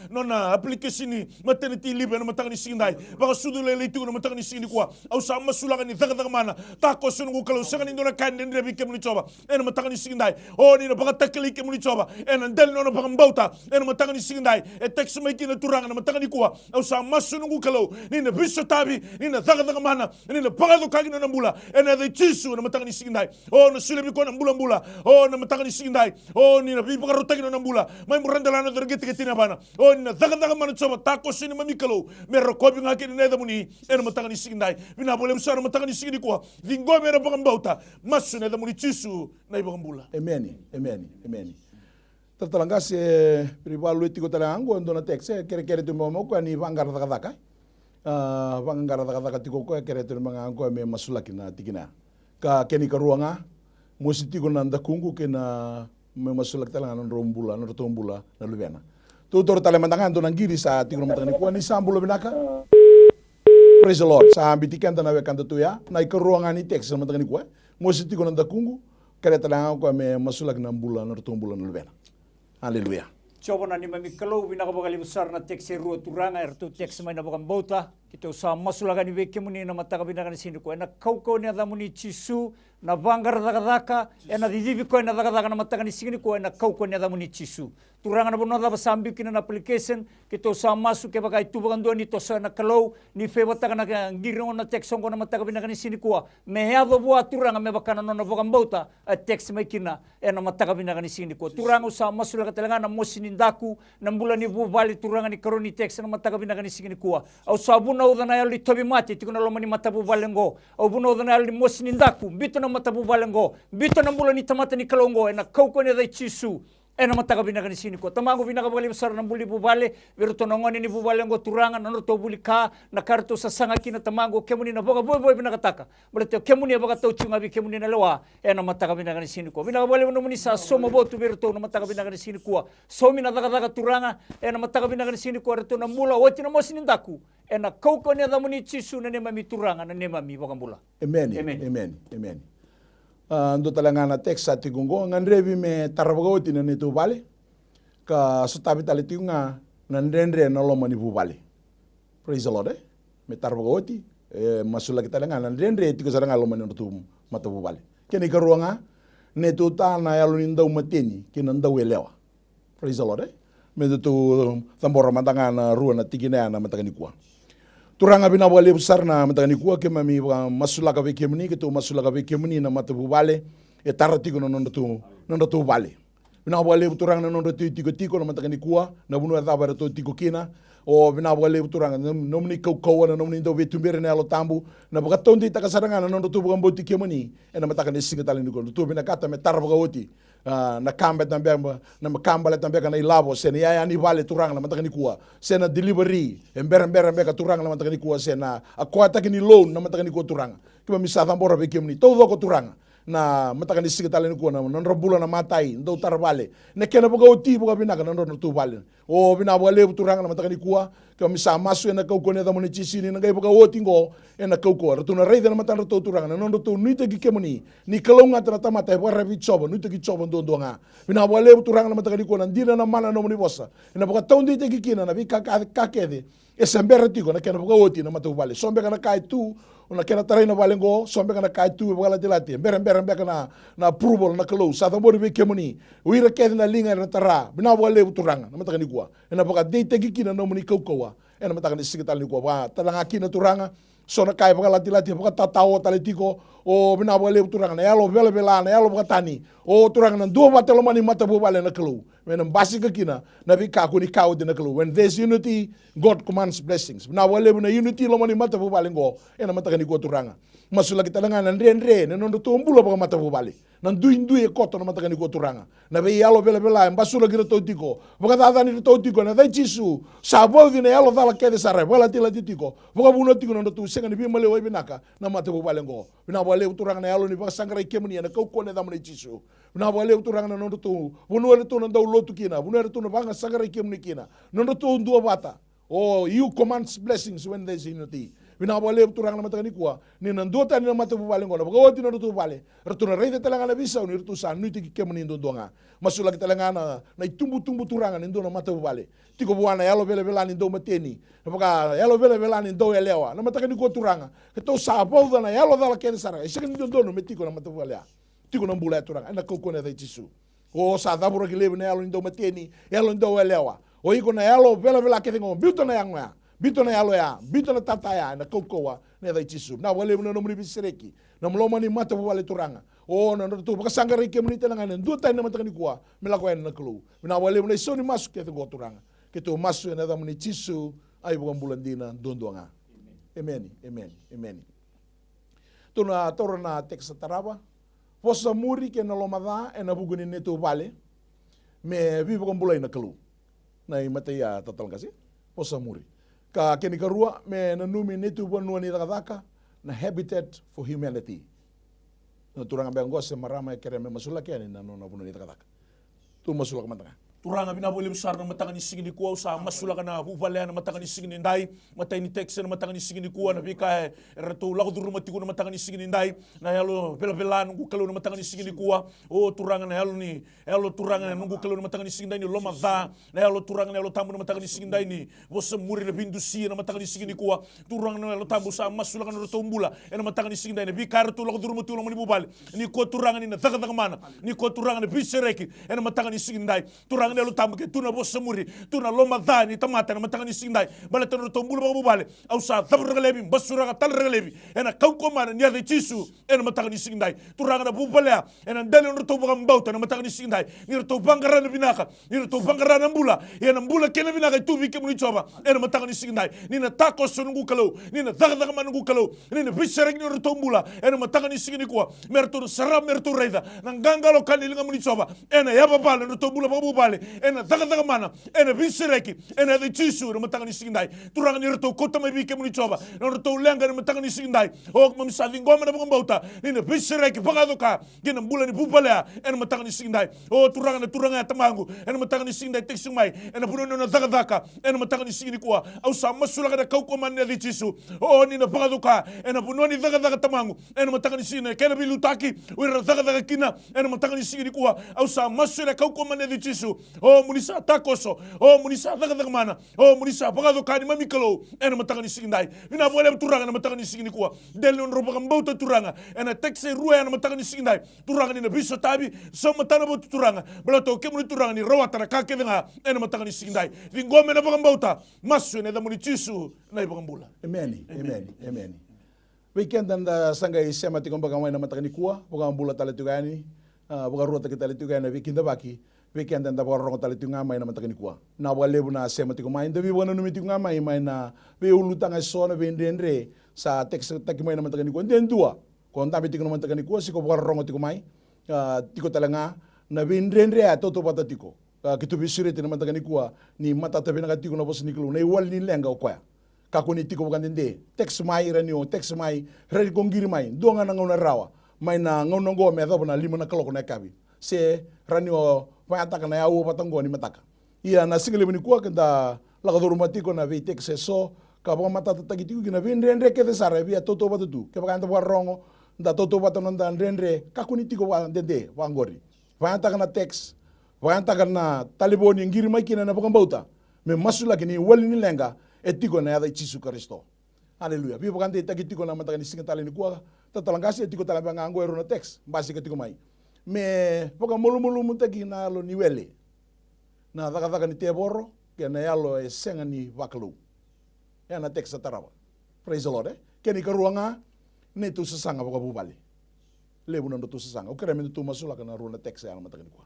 nona application ni maternity leave na matakani singindai baka sudu lele tigo na matakani singindi kuwa au sa masula ni daga mana ta ko sunu ko kalo sangani ndona kan ndre bi kemni choba ena matakani singindai o ni na baka takali kemni choba ena ndel nona baka mbauta ena matakani singindai e text mai kina turanga na matakani kuwa au sa masunu ko kalo ni na biso tabi ni na daga mana ni na baka do kagina na mbula ena de chisu na matakani singindai o na sule bi ko na mbula o na matakani singindai o ni na bi rotagi na nambula mai murandalana dergeti na bana o na daga mana coba tako sini mamikalo me rokobi ngaki ne da muni ena matangani singindai bina boleh besar matangani singindi ko dingo me ra bauta masu ne da muni cisu na ibambula amen tertalangkas privalu itiko talango ndona tekse kere tu momo ko ni bangar daga bangar daga tiko ko kere tu mangango me masulaki na tikina ka keni ka ruanga musitiko nanda kungu kena memasulak talangan rombula na rotombula na lubena tutor talemantangan to nangiri sa tigro matangani ko ni sambulo binaka praise the lord sa ambitikan tanawe kan tuya na ikaruangan ni text sa matangani ko mositi ko nanda kungu kare talangan ko me masulak na mbula na rotombula na lubena haleluya coba na ni mamikalo binaka bakali besar na text ru turanga ertu text mai na bakam bauta kita usah masulaga ni beke muni na mataka binaka ni sini ko na kau ni adamuni chisu na bangar daga ena didivi ko na daga na mataka ni sini ko na kau ni adamuni chisu turanga na bono da basambi kina na application kita usah masuk ke bagai tu bagan ni to sa na kalau ni fe bataka na ngiro na text ko na mataka binaka ni sini ko me hado bua turanga me bakana no bakam bauta text mai kina ena mataka binaka ni sini ko turanga usah masulaga telanga na mosini daku na mbula ni bu bali turanga ni karoni text na mataka binaka ni sini ko au sabuna udana yali tobi mati tikuna lomani matabu balengo au buna udana yali mosini daku bito na matabu balengo bito na mbula ni tamata ni kalongo ena kauko ne dai chisu ena mataka binaka ni sini ko tamango binaka bali besar na mbuli bubale beruto nongoni ni bubalengo turanga na to bulika na karto sa sanga kina tamango kemuni na boga boy binaka taka bolete kemuni boga to chunga bi kemuni na lewa ena mataka binaka ni sini ko binaka bali no muni sa somo botu beruto na mataka binaka ni sini ko somi na daga turanga ena mataka binaka ni sini ko reto na mbula woti na mosini daku ena kauko ni adamuni chisu na nema mi turanga na nema mi boga mbula amen ando talangana text ati gungo ngandrebi me tarabagoti na neto bale ka sutabi taliti nga nandendre na loma ni bubale praise the lord me tarabagoti masula kita talangana nandendre tiko saranga loma ni tu mata bubale keni ka ruanga neto ta na yalo ni ndau mateni kinanda welewa praise the lord me tu tambora matanga rua na tikina na matanga ni kwa turanga bina bole besar na matangani kuwa ke mami masulaka be kemni ke to masulaka be kemni na matabu bale e tarati ko nondo tu bale bina bole turanga na nondo tiko na matangani kuwa na bunu da bara to tiko kina o bina bole turanga nomni kau na nomni do betumbere na lo tambu na baka tondi ta kasaranga na nondo tu bugambo tikemni e na matangani singatali ni ko tu bina kata me tarbaga oti na kamba também na kamba le também na ilabo sena ya ni vale turang na mataka ni kuwa sena delivery ember ka turang na mataka ni kuwa sena akwata kini loan na mataka ni kuwa turang kiba misa tambora be kemni todo ko turang na matakani sikitale ni kuwa na nonrobula na matai ndo tarvale ne kena boga oti boga binaka nonro tu vale o bina wale turanga na matakani kuwa ka misa masu ena kau kone da moni chisini na gai boga oti ngo ena kau ko ratu na reida na matana tu turanga na nonro tu nuite ki kemoni ni kalonga tana tamata e bora bichoba nuite ki choba ndo ndonga bina wale turanga na matakani kuwa na ndira na mana no moni bosa ena boga taundi te ki kina na bi kakede ese mbere tiko na kena boga oti na matu vale sombe kana kai tu ona kena tarai na valengo sombe kana kai tu boga la dilati mbere kana na approval na kalau sa tambori be kemoni uira kede na linga na tara bina wale turanga na matakani kuwa ena boga de te ki kina no moni kaukawa ena matakani sikitali kuwa wa talanga kina turanga sona kai boga la dilati boga tatao taletiko o bina wale turanga na yalo vela vela na yalo boga tani o turanga na dua batelo mani mata bo vale na kalau when basi ka kina na bi ka ko ni ka de na kalau when there's unity God commands blessings na wale na unity lo mani mata bo vale ngo ena matakani ko turanga masula kita langa na ndre na nondo tombula boga mata bo vale na ndui e koto na matakani ko turanga na be yalo vela vela basula gira totiko boga dada ni totiko na dai jisu sabo di na yalo dala kede sare wala tila titiko boga buno tiko no tu senga ni bi male oi binaka na mata bo vale ngo bina wale turanga na yalo ni boga sangara kemni na kau ko ne da mani jisu bina wale turanga na nondo tu buno re tu na do lotu kina buno re tu na banga sangara kemni kina nondo tu ndua bata oh you commands blessings when there's unity bina wale turanga na matakani kuwa ni nandota ni na mata bo vale ngo na boga oti no tu vale ratu na reide talanga na bisa ni ratu sa nuiti ki kemni ndonga masula ki talanga na itumbu turanga ni ndona mata bo vale tiko buana yalo vele vela ni ndo mateni na boga yalo vele vela ni ndo elewa na matakani ko turanga ke to sa bo na yalo dala kene sara isika ni ndono metiko na mata bo vale tiko na mbula turanga na kokone da jisu o sa dabura ki lebe na yalo ni ndo mateni yalo ndo elewa o iko na yalo vela vela ke ngo biuto na yanga bito na yalo ya bito na tata ya na kokowa ne da jisu na wale no muri bisireki na mloma ni mata bo vale turanga o na ndo boga sangara ke muni tena ngane ndo tai na matakani kuwa mela ko na klu na wale no soni masu ke ngo turanga ke to masu na da muni jisu ai boga bulandina ndondonga amen amen amen tuna torna teksa taraba posa muri ke na lomada e na buguni neto vale me vivo con bulai na klu na imatea total kasi posa muri ka keni karua me na numi neto bonu ni daka na habitat for humanity no turanga bengo se marama e kere me masula ke ni na no bonu ni daka tu masula ka matanga turanga bina boleh besar na matanga ni sigini kuwa sa masula kana buvale na matanga ni sigini ndai matai ni text na matanga ni sigini kuwa na bika ratu lagu duru matiku na matanga ni sigini ndai na yalo pela nungu kalau na matanga ni sigini kuwa o turanga na yalo turanga na nungu kalau na matanga ni sigini ndai ni loma va na yalo turanga na yalo tambu na matanga ni sigini ndai ni bosa muri na bindu si na matanga ni sigini kuwa turanga na yalo tambu sa masula kana ratu mbula na matanga ni sigini ndai na bika ratu lagu duru matiku na bubale ni ko turanga ni na daga mana ni ko turanga na bisereki na matanga ni sigini ndai turanga na tambu ke tuna bosa muri tuna loma dhani tamata na matanga ni sindai bala tuna tombulu ba bubale au sa thabur galebi basura tal galebi ena kauko mana ni ade chisu ena matanga ni sindai turanga na bubale ena dale no to bambauta na matanga ni sindai ni to bangara na binaka ni to bangara na mbula ena mbula kele binaka tu bi ke muni choba ena matanga ni sindai ni na tako sunungu kalau ni na daga manungu kalau ni na bisere ni to mbula ena matanga ni sindai kwa merto sara merto reida na ngangalo kanili ngamuni choba ena yaba bala no to mbula ba bubale ena daga mana ena bisireki ena de chisu no matanga ni sindai turanga ni reto kota mai bike muni choba no reto lenga no matanga ni sindai o mam savi ngoma na bambauta ni na bisireki pagadoka gena mbula ni bubala ena matanga ni sindai o turanga tamangu ena matanga ni sindai teksu mai ena puno na daga ena matanga ni sindai kwa au sama sula kada kauko man de chisu o ni na pagadoka ena puno ni daga tamangu ena matanga ni sindai kena bilutaki ura daga kina ena matanga ni sindai kwa au sama sula kauko man de chisu o munisa takoso o munisa daga mana o munisa pagado kani mamikalo ena matanga ni sindai bina boleh turanga na matanga ni sindai kwa del non roba mbauta turanga ena tekse ruwa na matanga ni sindai turanga ni na biso tabi so matana bo turanga bala to kemu turanga ni rawata na kake venga ena matanga ni sindai vingome na mbauta masu ne da muni chisu na ibangambula amen weekend anda sanga isema tikomba kamai na matanga ni kuwa bugambula taletugani bugaruta kita weekend baki weekend anda borong tali tunga mai na matakini kuwa na wale buna sema tiko mai ndavi wana numi tunga mai na we ulutanga sona vendendre sa text taki mai na matakini kuwa ndendua ko ndavi tiko na matakini kuwa siko borong tiko mai tiko talanga na vendendre toto patatiko kitu bisure na matakini kuwa ni mata tabe na tiko na bos niklu na wal ni lenga kwa kako ni tiko bagandende text mai ranio text mai redi kongiri mai donga na ngona rawa mai na ngau nongo me da na lima na kaloko na kabi se rani o vai ataka na au patango ni mataka ia na single ni kuwa kenda la do matiko na vi tek se so ka ba mata tagi tiku kina vin rendre ke sare via toto batu ke ba anda rongo da toto batu nanda rendre ka kuni tiko wa dede wa ngori vai ataka na text vai ataka na taliboni ngiri mai kina na bauta me masula kini wali ni lenga etiko na ya Yesu Kristo. Haleluya. Bi bakante tagitiko na mataka ni singa tali ni kuwa tatalangasi etiko talaba ngango ero na text basi ketiko mai. Me poka mulu mutaki na lo niwele. Na daga ni teboro ke na yalo e senga ni wakalu. Ya na text tarawa. Praise the Lord. Keni karuanga ne tu sesanga poka bubali. Lebu na tu sesanga. Ukere me tu masula kana ro na text ya na mataka ni kuwa.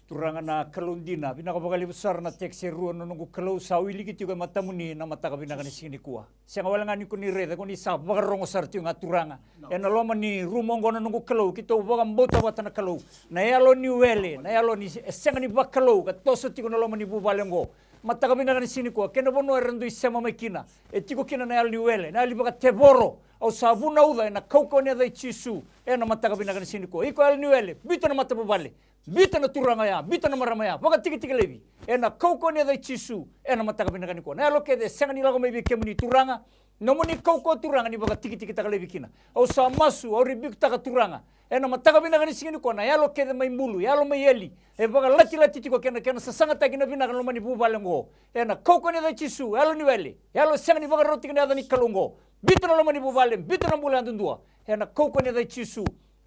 Turanga na kalundina pinakapakali besar na tekse ruo no nungu kalau sawili kiti ko matamuni na mataka pinaka ni sini kuwa sianga wala ngani kuni rede kuni sa bagarongo sartiu nga turanga ena loma ni rumongo no nungu kalau kito baga mbota watana kalau na yalo ni wele na yalo ni senga ni bakalo ka toso tiko na loma ni bubalengo mataka pinaka ni sini kuwa kena bono erendu isema makina etiko kina na yalo ni wele na libaga teboro au sabuna uda na kauko ni da chisu ena mataka pinaka ni sini kuwa iko yalo ni wele bito na matabubale bita na turanga ya, bita na marama ya, waka tiki levi. Ena kauko ni da chisu, ena mataka pinaka ni ko. Na loke de senga ni lago maybe kemuni turanga, nomoni kauko turanga ni waka tiki taka levi kina. Au sa masu, au ribik taka turanga. Ena mataka pinaka ni singi ni ko na ya loke de mai mulu, ya lo mai yeli. E waka lati tiko kena sasanga taki na pinaka loma ni bubalengo. Ena kauko ni da chisu, ya lo ni wele. Ya lo senga ni waka roti ni ada ni kalungo. Bita na loma ni bubalem, bita na mula andundua. Ena kauko ni da chisu.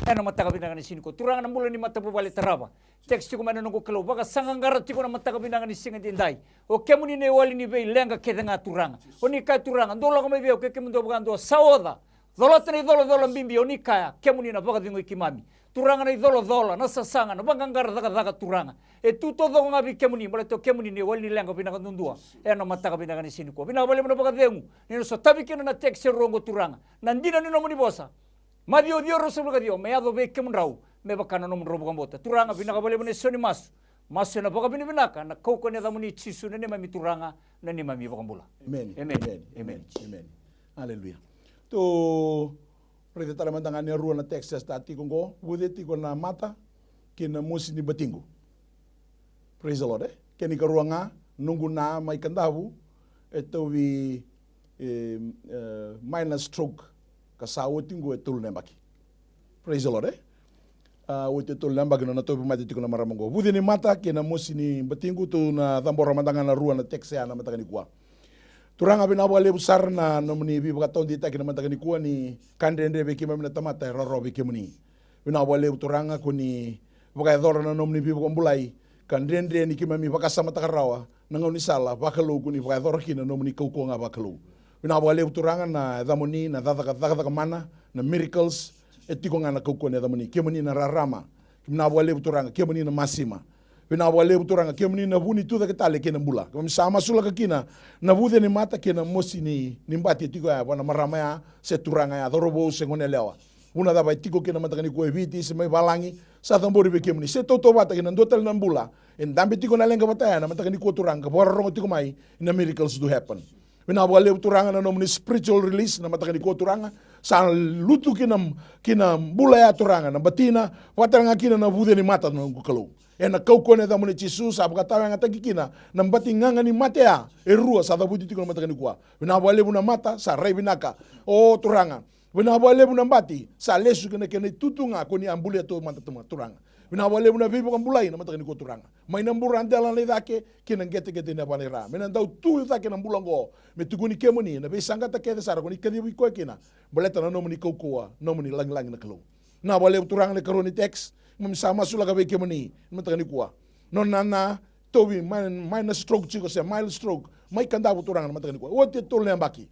Ena mataka pinaka ni sini ko turanga na mula ni mata bubale taraba text ko mana nongo kelo baka sangangara tiko na mataka pinaka ni singa dindai o kemuni ne wali ni bei lenga kedenga turanga oni ka turanga ndola ko mai be o kemundo bugando saoda dolota ni dolo mbimbi oni kaya kemuni na baka dingo ikimami turanga na dolo na sasanga na bangangara daga turanga e tuto do ngabi kemuni mole to kemuni ne wali ni lenga pinaka ndundua ena mataka pinaka ni sini ko bina bale mo baka dengu ni so tabi kina na text rongo turanga nandina ni no moni bosa Madio dio rosulo kadio me ado be kemunrau me bakana no mro bota turanga binaka bale bone soni mas na baka binaka na koko ne damuni chisu ne mami turanga na ni mami bakambula amen haleluya to rede tala mandanga ne ruana Texas tati kongo budeti kona mata kina musi ni batingu praise the Lord keni karuanga nungu na mai kandavu eto vi minor stroke kasawo tingo etul nembaki. Praise the Lord Wote tul nembaki na topi mati tiko na maramango. Budi ni mata kena mosi ni batingu tu na tambora matanga na rua na tekse na matanga ni kuwa. Turanga binabu ale besar na nomni bi bakaton di taki na matanga ni kuwa ni kandende beki mamina tamata roro beki muni. Binabu ale turanga kuni bakai dora na nomni bi bakombulai kandende ni kimami bakasa mataka rawa nangau ni sala bakalo kuni bakai dora kina nomni kauko nga bakalo. Bina wale uturanga na damoni na dada mana na miracles etiko nga na kauko na damoni kemoni na rarama bina wale uturanga kemoni na masima bina wale uturanga kemoni na buni tu da ketale kena bula kami sama sula kina na bude ni mata kena mosi ni nimbati etiko ya wana marama ya se turanga ya dorobo se ngone lewa una da baitiko kena mata kani ko eviti se mai balangi sa tambori be kemoni se toto bata kena ndotel na bula en dambe tiko na lenga bata na mata kani ko turanga bora rongo tiko mai na miracles do happen. Bina wale turanga na nomni spiritual release na mataka ni ko turanga sa lutu kina bula ya turanga na batina watanga kina na bude ni mata no kalo ena kauko ne da muni chisu sa bukatawa nga kina na batinganga ni matea erua sa da budi tiko mataka ni kwa bina wale buna mata sa rai binaka o turanga bina wale buna mbati sa lesu kena tutunga ko ni ambule to mata turanga bina wale buna bibo kambulai na mataka ni ko turanga mai na mbura andela le dake kina gete na panera mena dau tu dake na mbulango me tukuni kemoni na be sangata ke sara ko ni kedi ko kina boleta na nomni kokoa nomni lang na kalo na wale turanga le karoni text mum sama sula ka be kemoni mataka ni kwa non nana tobi minor stroke chiko se mild stroke mai kanda turanga na mataka ni kwa wote to le mbaki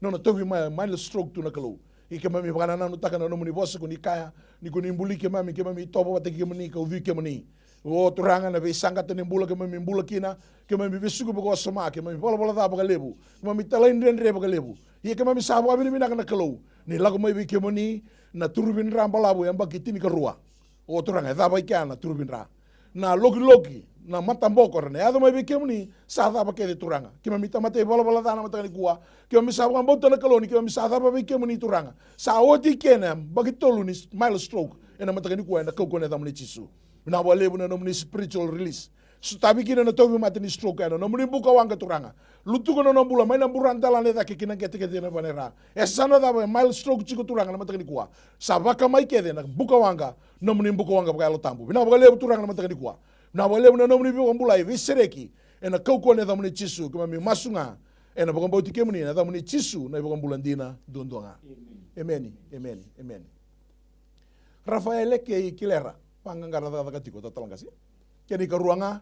non tobi mild stroke tu na kalo ike mami bakana na nutaka na nomni boss ko ni kaya ni ko ni mbuli ke mami tobo bataki ke mani ka uvi ke mani o turanga na be sangata ni mbula ke mami kina ke mami besugo bako sama ke mami bola da baka lebu ke mami talain rendre baka lebu ye ke mami sabo abini mina kana kalo ni lago mai ke mani na turbin ramba labu yang baki tini ka rua o turanga da bai kana turbin ra na loki na matamboko rene ado mai be kemuni sa ta ba ke de turanga kima mita mate bala bala dana matani kuwa kima misa ba mbota na kaloni kima misa ta ba be kemuni turanga sa oti kena bagi tolu ni mile stroke ena matani kuwa na koko ne tamni chisu na ba lebu na nomni spiritual release tabi kina na tobi matani stroke ena nomni buka wanga turanga lutu kono nombula mai na buranta la neta ke kina kete kete na banera esana da ba mile stroke chiko turanga na matani kuwa sa baka mai kede na buka wanga nomni buka wanga ba lo tambu na ba lebu turanga na matani kuwa na wale muna nomni bi wambula ivi sereki ena kauko ne dhamuni chisu kama mi masunga ena bakamba utike muni na dhamuni chisu na bakambula ndina dondonga amen amen amen Rafael ke kilera pangangara daga tiko tatalangasi keni karuanga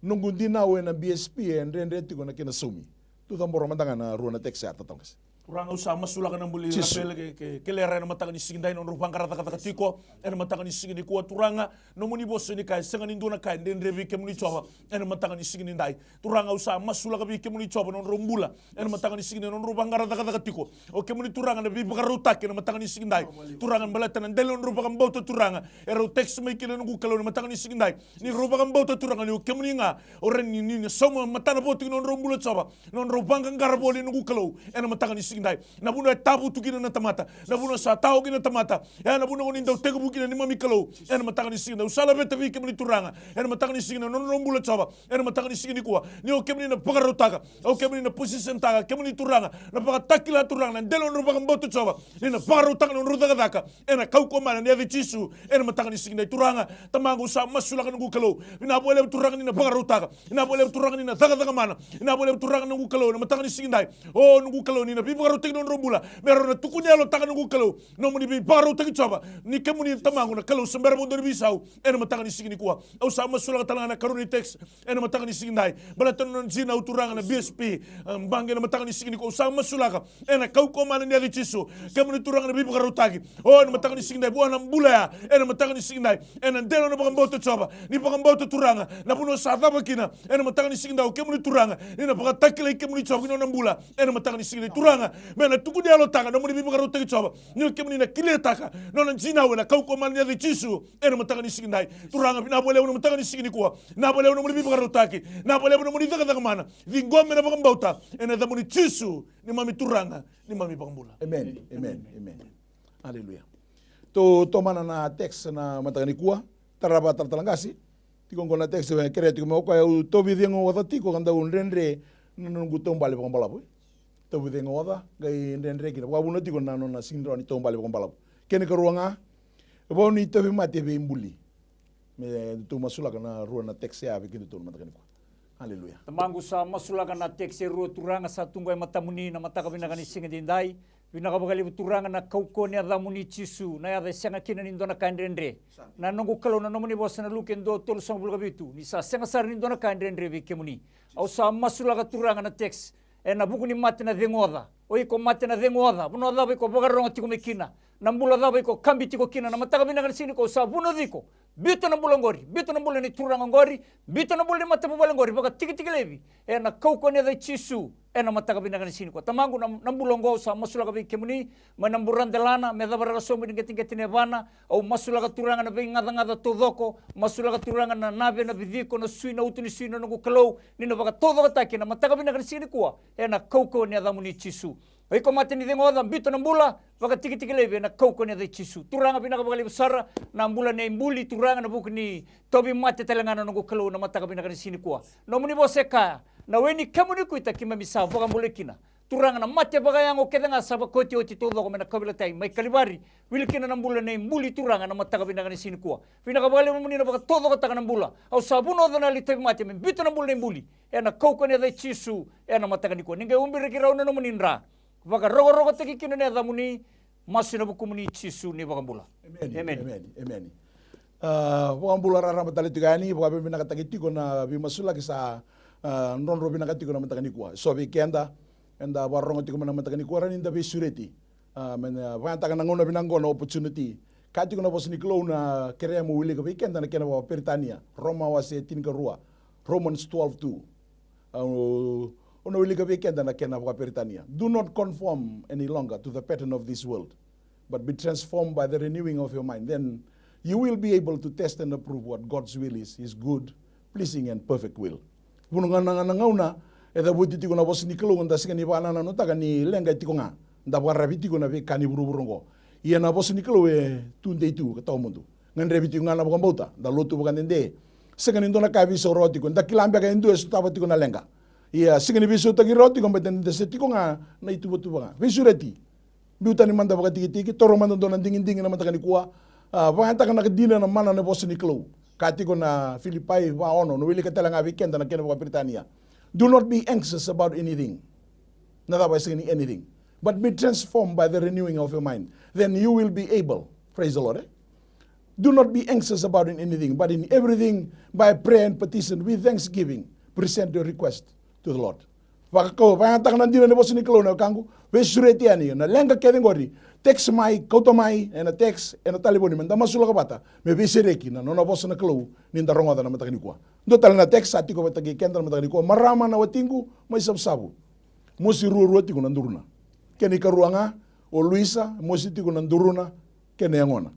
nungu ndina we na BSP ndende tiko na kena sumi tu tamboro mandanga na ruana texar tatalangasi Kurang usah masuk kan ambuli rapel ke lera na matakan ising dai non rupang karata kata tiko en matakan ising ni kuat turanga no muni bos ni kai sengan induna kai den revi ke muni coba en matakan ising ni dai turanga usah masuk ka bi ke muni coba non rombula en matakan ising non rupang karata kata tiko o ke muni turanga na bi pakaruta ke matakan ising dai turanga balatan den non rupang bauta turanga ero teks mai ke non gukalo matakan ising dai ni rupang bauta turanga ni o ke muni nga oren ni somo matana boti non rombula coba non rupang karaboli no gukalo en matakan ising dai na buno tabu tu kina na tamata na buno sa tao kina tamata ya na buno ni ndau tegu bukina ni mami kalo en mataka ni singa usala beta vi kemni turanga en mataka ni singa non rombula chaba en mataka ni singa ni kuwa ni o kemni na pagarotaka o kemni na position taka kemni turanga na pagatakila turanga na delo no pagamboto chaba ni na pagarotaka no rudaga daka en kau komana ni ave chisu en mataka ni singa turanga tamangu sa masula kan gukalo na bole turanga ni na pagarotaka na bole turanga ni na daga mana na bole turanga no gukalo na mataka ni singa o no gukalo ni na pagarotaka no rombula mero na tukunya lo taka no gukalo no muni bi pagarotaka chaba ni kemuni tamangu na kalau sembara mo do bisau en mataka ni singa ni kuwa au sa masula talanga na karuni text en mataka ni singa bala non zina uturanga na BSP bange na mataka ni singa ni kuwa sa masula ka en kau komana ni agi chisu kemuni turanga na bi pagarotaki o en mataka ni singa buana mbula ya en mataka ni singa en ndelo na pagamboto chaba ni pagamboto turanga na puno sa bakina en mataka ni singa o kemuni turanga ni na pagatakila kemuni chaba no mbula en mataka ni singa turanga mena tukunya lo taka no muni bi pagarotaki chaba ni kemuni na kiletaka no na zina wena kau komana ni agi chisu en mataka ni singa turanga na bole no mataka ni singa ni kuwa na bole no muni bi pagarotaki na bole no muni daga mana vingome na pagambauta en da muni chisu ni mami turanga ni mami pagambula amen amen amen haleluya to tomana na text na mataka ni kuwa taraba tartalangasi tikong na text we kere tikong ko eu to bidengo wada tiko kanda unrendre nungu tombale pagambala boy to bidengo wada gai ndendre kina wa buno tiko na no na sindro ni tombale pagambala kene ka ruanga bo ni to bi mate be mbuli me tu masula kana ruana text ya bikin tu mataka ni kuwa haleluya Tamangu sa masulakan na tekse ruo turanga sa tunggay matamuni na matakabinakan ni singa dindai. Binakabagali turanga na kauko ni adamuni chisu na yada senga kina nindo na kaindrendre. Na nungu kalo na nomuni bosa na lukendo tolu sa mbulga bitu. Ni sa senga sar nindo na kaindrendre bikemuni. Au sa masulaka turanga na teks. E na buku ni mate na dengoda. Oi ko mate na dengoda. Buno da ko bagaronga tiko mekina. Na mbula da ko kambi tiko kina na matakabinakan sini ko sa buno diko. Bito na bulangori, bito na bulani turanga ngori, bito na bulani mata bulangori, baka tiki levi. E na kauko ne da chisu, e na mataka binakan sini ko. Tamangu na bulango sa masulaka bi kemuni, manamburan delana, me da baraga somi ngeti nevana, au masulaka turanga na ngada todoko, masulaka turanga na nave na bidiko na sui na utu ni sui na nungu kalau, nina baka todo ataki na mataka binakan sini ko. E na kauko ne da muni chisu. Oi ko mate ni dengoda bito na mbula baka tiki levi na kauko ne da chisu. Turanga binakabagali besara na mbula ne mbuli turanga na buku ni tobi mate talangana nungu kalau na mataka binakani sini kuwa. No muni boseka na weni kamuni kuita kima misa baka mulekina. Turanga na mate baka yang oke nga saba koti oti todo ko mena kabila tai mai kalibari wilikina na mbula ne mbuli turanga na mataka binakani sini kuwa. Binakabagali muni na baka todo ko taka na mbula. Au sabuno na li tobi mate bito na mbula ne mbuli. E na kauko ne da chisu e na mataka ni kuwa. Ninge umbiri kirauna no muni nra. Baka rogo teki kina ne da muni masina buku muni chisu ni baka mbula. Amen. Pagambula rara matali tigani, pagabe binakataki tiko na bimasula kisa nonro binakatiko na matakani kuwa. So kenda enda warongo tiko na matakani kuwa ran inda bisureti. Pagantaka na ngona binango na opportunity. Katiko na bosni klo na kerea mo wili ka kenda na kena wa Peritania. Roma wase tinka rua. Romans 12:2. Ono wili ka kenda na kena wa Peritania. Do not conform any longer to the pattern of this world, but be transformed by the renewing of your mind. Then you will be able to test and approve what God's will is, His good, pleasing and perfect will. Punungan nga ngauna, eta buti tiko na bos ni kalungan da sikani pa na no taga ni lenga tiko nga. Nda pa rabi tiko na be kani buru-burungo. Ia na bos ni kalu tunde itu ka tau mundo. Ngan rebi tiko nga na bukan bauta, da lotu bukan dende. Sikani ndona ka biso roti ko, nda kilambia ka indu esu taba tiko na lenga. Ia sikani biso tagi roti ko mbeten de setiko nga na itu butu banga. Biso reti. Biuta ni manda baka tiki-tiki, toro manda ndona dingin-dingin na mata ka ni kuwa. Vangata ka nakadina na mana na bos ni kalu. Kati ko na Filipai wa ono no wili ka talanga weekend na kena buka Britania. Do not be anxious about anything. Not about saying anything. But be transformed by the renewing of your mind. Then you will be able. Praise the Lord. Do not be anxious about anything. But in everything, by prayer and petition, with thanksgiving, present your request to the Lord. Pakako, pangatang nandino na po siniklo na kango. Wesureti ani, na lenga kevin gori. Text mai, kautomai, and a text, and a taliboni, man, damasula kabata. Me besireki na, nona bosa na klo, ninda rongoda na matakinikwa. Do tala na text, ati ko matagi kenda na matakinikwa. Marama na watingu, may sabsabu. Mosi ruo tiko nanduruna. Keni karuanga, o Luisa, mosi tiko nanduruna, kene angona.